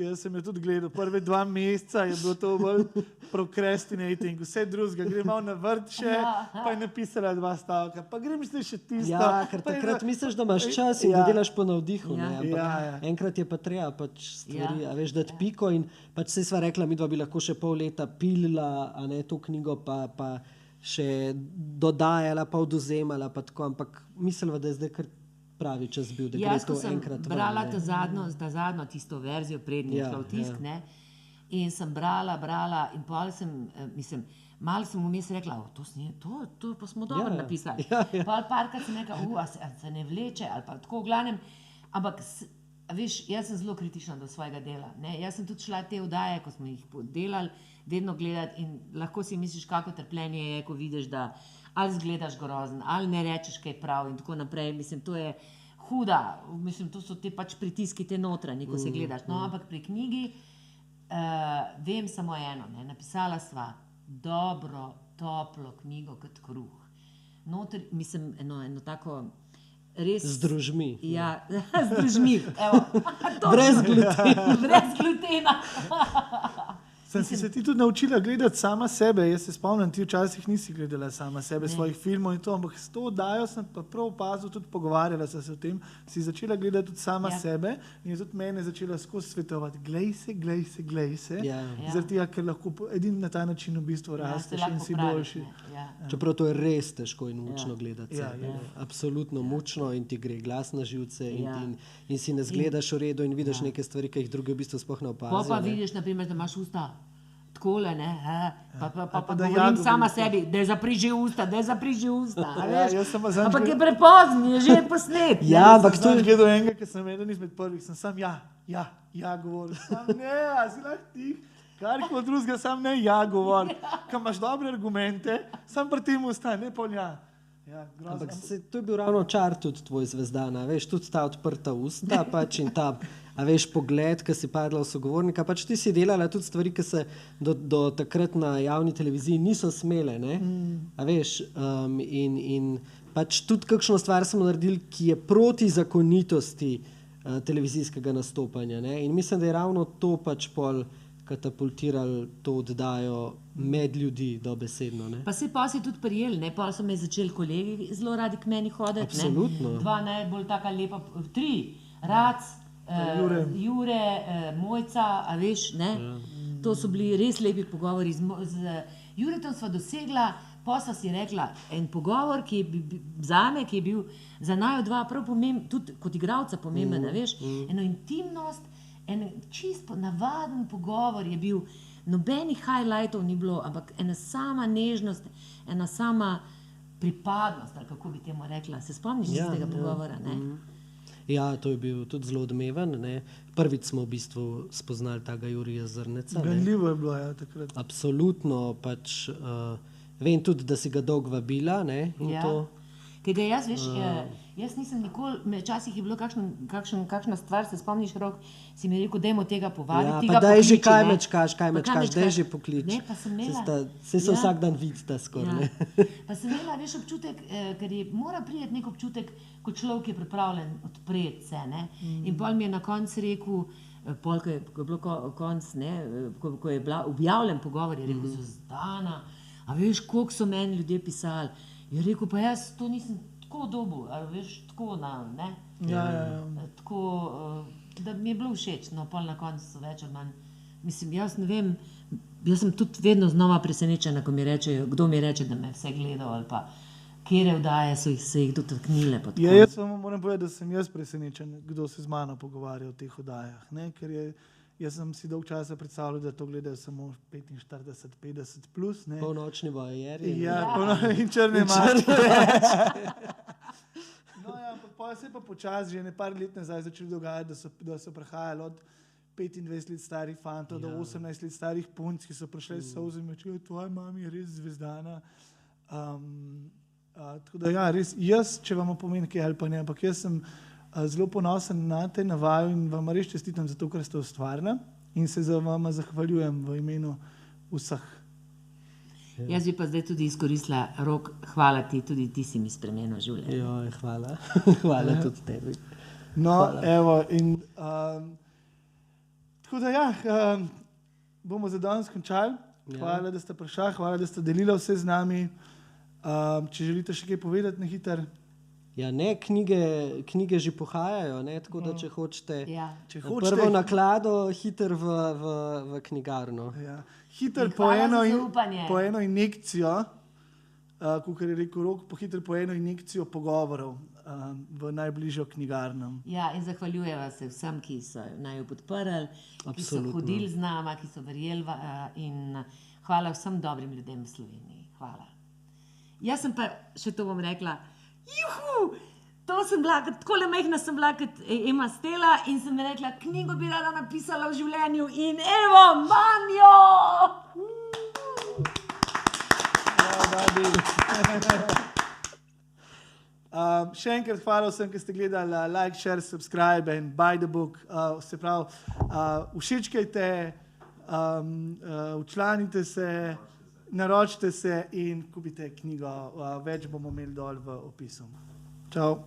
Jaz sem jo tudi gledal, prve 2 meseca je bilo to bolj procrastinating, vse drugega, grem malo na vrt še, pa je napisala 2 stavka, pa grem še tisto. Ja, ker takrat misliš, da imaš čas in da delaš po navdihu, ne, ampak enkrat je pa treba pač stvari, a veš, dati piko in pač se sva rekla, midva bi lahko še pol leta pilila, a ne, to knjigo pa še dodajala, pa odvzemala, pa tako, ampak mislila, da je zdaj kar pravi čas bil, da gre to enkrat ven. Brala ta zadnjo tisto verzijo prednje šla v tisk, ne, in sem brala in pol sem, mislim, malo sem vmes rekla, to pa smo dobro napisali. Pol parkrat sem rekla, a se ne vleče, ali pa tako v glavnem, ampak veš, jaz sem zelo kritična do svojega dela, ne, jaz sem tudi šla te vdaje, ko smo jih delali, vedno gledati in lahko si misliš, kako trpljenje je, ko vidiš, da ali zgledaš grozen, ali ne rečeš kaj prav in tako naprej, mislim, to je huda, mislim, to so te pač pritiski te notranji, ko se gledaš, no, ampak pri knjigi vem samo eno, ne, napisala sva dobro, toplo knjigo kot kruh. Noter, mislim, eno tako res... Z družmi. Ja, z družmi, evo. Brez glutena. Brez glutena. Sem se ti tudi naučila gledati sama sebe. Jaz se spomnim, ti včasih nisi gledala sama sebe, svojih filmov in to, ampak s to oddajo sem pa prav opazil, tudi pogovarjala sem se o tem, si začela gledati tudi sama sebe in je tudi mene začela skozi svetovati. Glej se. Zaradi tega, ker lahko edin na ta način v bistvu rasteš in si boljši. Čeprav to je res težko in mučno gledati sebe. Absolutno mučno in ti gre glas na živce in si ne zgledaš v redu in vidiš neke stvari, ki jih drugi v bistvu sploh ne opazijo. Pa vidiš, naprimer, da imaš usta takole, ne, pa govorim sama sebi, da zapriži usta, ampak je prepozen, je že posnet. Ja, ampak to je gledal enega, ki sem eden izmed prvih, sem sam govoril, sam ne, a si lahko tih, karkoli drugega, sam ne govoril, kam imaš dobre argumente, sam pri tem ostane, ne pol ampak to je bil ravno čar tudi tvoj Zvezdana, veš, tudi ta odprta usta pač in ta, a veš, pogled, ki si padla v sogovornika, pač ti si delala tudi stvari, ki se do takrat na javni televiziji niso smele, ne, a veš, in pač tudi kakšno stvar smo naredili, ki je proti zakonitosti televizijskega nastopanja, ne, in mislim, da je ravno to pač pol katapultirali to oddajo med ljudi dobesedno. Ne? Pa se pa si tudi prijeli, ne? Pa so me začeli kolegi zelo radi k meni hoditi. Absolutno. 2 najbolj taka lepa, 3, Rac, Jure, Mojca, a veš, ne? To so bili res lepi pogovori. Z Juretom sva dosegla, pa sva si rekla, en pogovor, ki je zame, ki je bil za naju 2 prav pomemben, tudi kot igralca pomemben, veš, eno intimnost, en čisto navaden pogovor je bil, nobenih highlightov ni bilo, ampak ena sama nežnost, ena sama pripadnost, ali kako bi temu rekla. Se spomniš iz tega pogovora, ne? Ja, to je bil tudi zelo odmeven, ne. Prvič smo v bistvu spoznali tega Jurija Zrneca. Ganljivo je bilo, takrat. Absolutno, pač vem tudi, da si ga dolgo vabila, ne, in to. Ker ga jaz, veš, jaz nisem nikoli, včasih je bilo kakšna stvar, se spomniš, Rok, si mi rekel, dajmo tega povabiti, pa daj že kaj mečkaš, daj že poklič. Ne, pa sem imela... Se vsak dan vidita skoraj, ne. Pa sem imela, veš, občutek, ker mora priti nek občutek, ko človek je pripravljen odpreti se, ne. In pol mi je na koncu rekel, pol, ko je bilo konc, ne, ko je bila objavljen pogovor, je rekel, Zvezdana, a veš, koliko so meni ljudje pisali. Je rekel, pa jaz to nisem tako dobil, ali veš, tako ne? Tako, da mi je bilo všeč, no, pol na koncu so več ali manj. Mislim, jaz ne vem, jaz sem tudi vedno znova presenečena, ko mi rečejo, kdo mi reče, da me je vse gledal, ali pa kere vdaje so se jih dotaknile. Jaz samo moram povedati, da sem jaz presenečen, kdo se z mano pogovarja o teh vdajah, ne, ker jaz sem si dolg časa predstavljal, da to gledajo samo 45, 50 plus. Ne? Polnočni vojeri. In črne mačke. No ja, pa se je pa počasi, že par let nazaj začeli dogajati, da so prihajali od 25 let starih fantov do 18 let starih punc, ki so prišli s solzami, če tvoja mama je res Zvezdana. Tako da res, jaz, če vam pomeni kaj ali pa ne, ampak jaz sem zelo ponosen na te navajo in vam res čestitam za to, kar ste ustvarili in se za vama zahvaljujem v imenu vseh. Jaz bi pa zdaj tudi izkoristila, Rok, hvala ti, tudi ti si mi spremenil življenje. Joj, hvala. Hvala tudi tebi. No, evo, in tako da ja, bomo za danes končali. Hvala, da ste prišli, hvala, da ste delili vse z nami. Če želite še kaj povedati na hiter? Ja, ne, knjige že pohajajo, ne, tako da če hočete, Če hočete prvo naklado hiter v knjigarno. Ja. Hiter In hvala za zaupanje. po eno injekcijo, kot je rekel Rok, po eno injekcijo pogovorov v najbližjo knjigarno. Ja, in zahvaljujeva se vsem, ki so naju podprli, ki so hodili z nama, ki so verjeli in hvala vsem dobrim ljudem v Sloveniji. Hvala. Jaz sem pa, še to bom rekla, juhu, to sem bila, tako le mehna sem bila, kot Ema Stela in sem rekla, knjigo bi rada napisala v življenju in evo, imam jo! Še enkrat hvala vsem, ki ste gledali, like, share, subscribe and buy the book. Se pravi, všečkajte, včlanite se, naročite se in kupite knjigo. Več bomo imeli dol v opisu. Čau.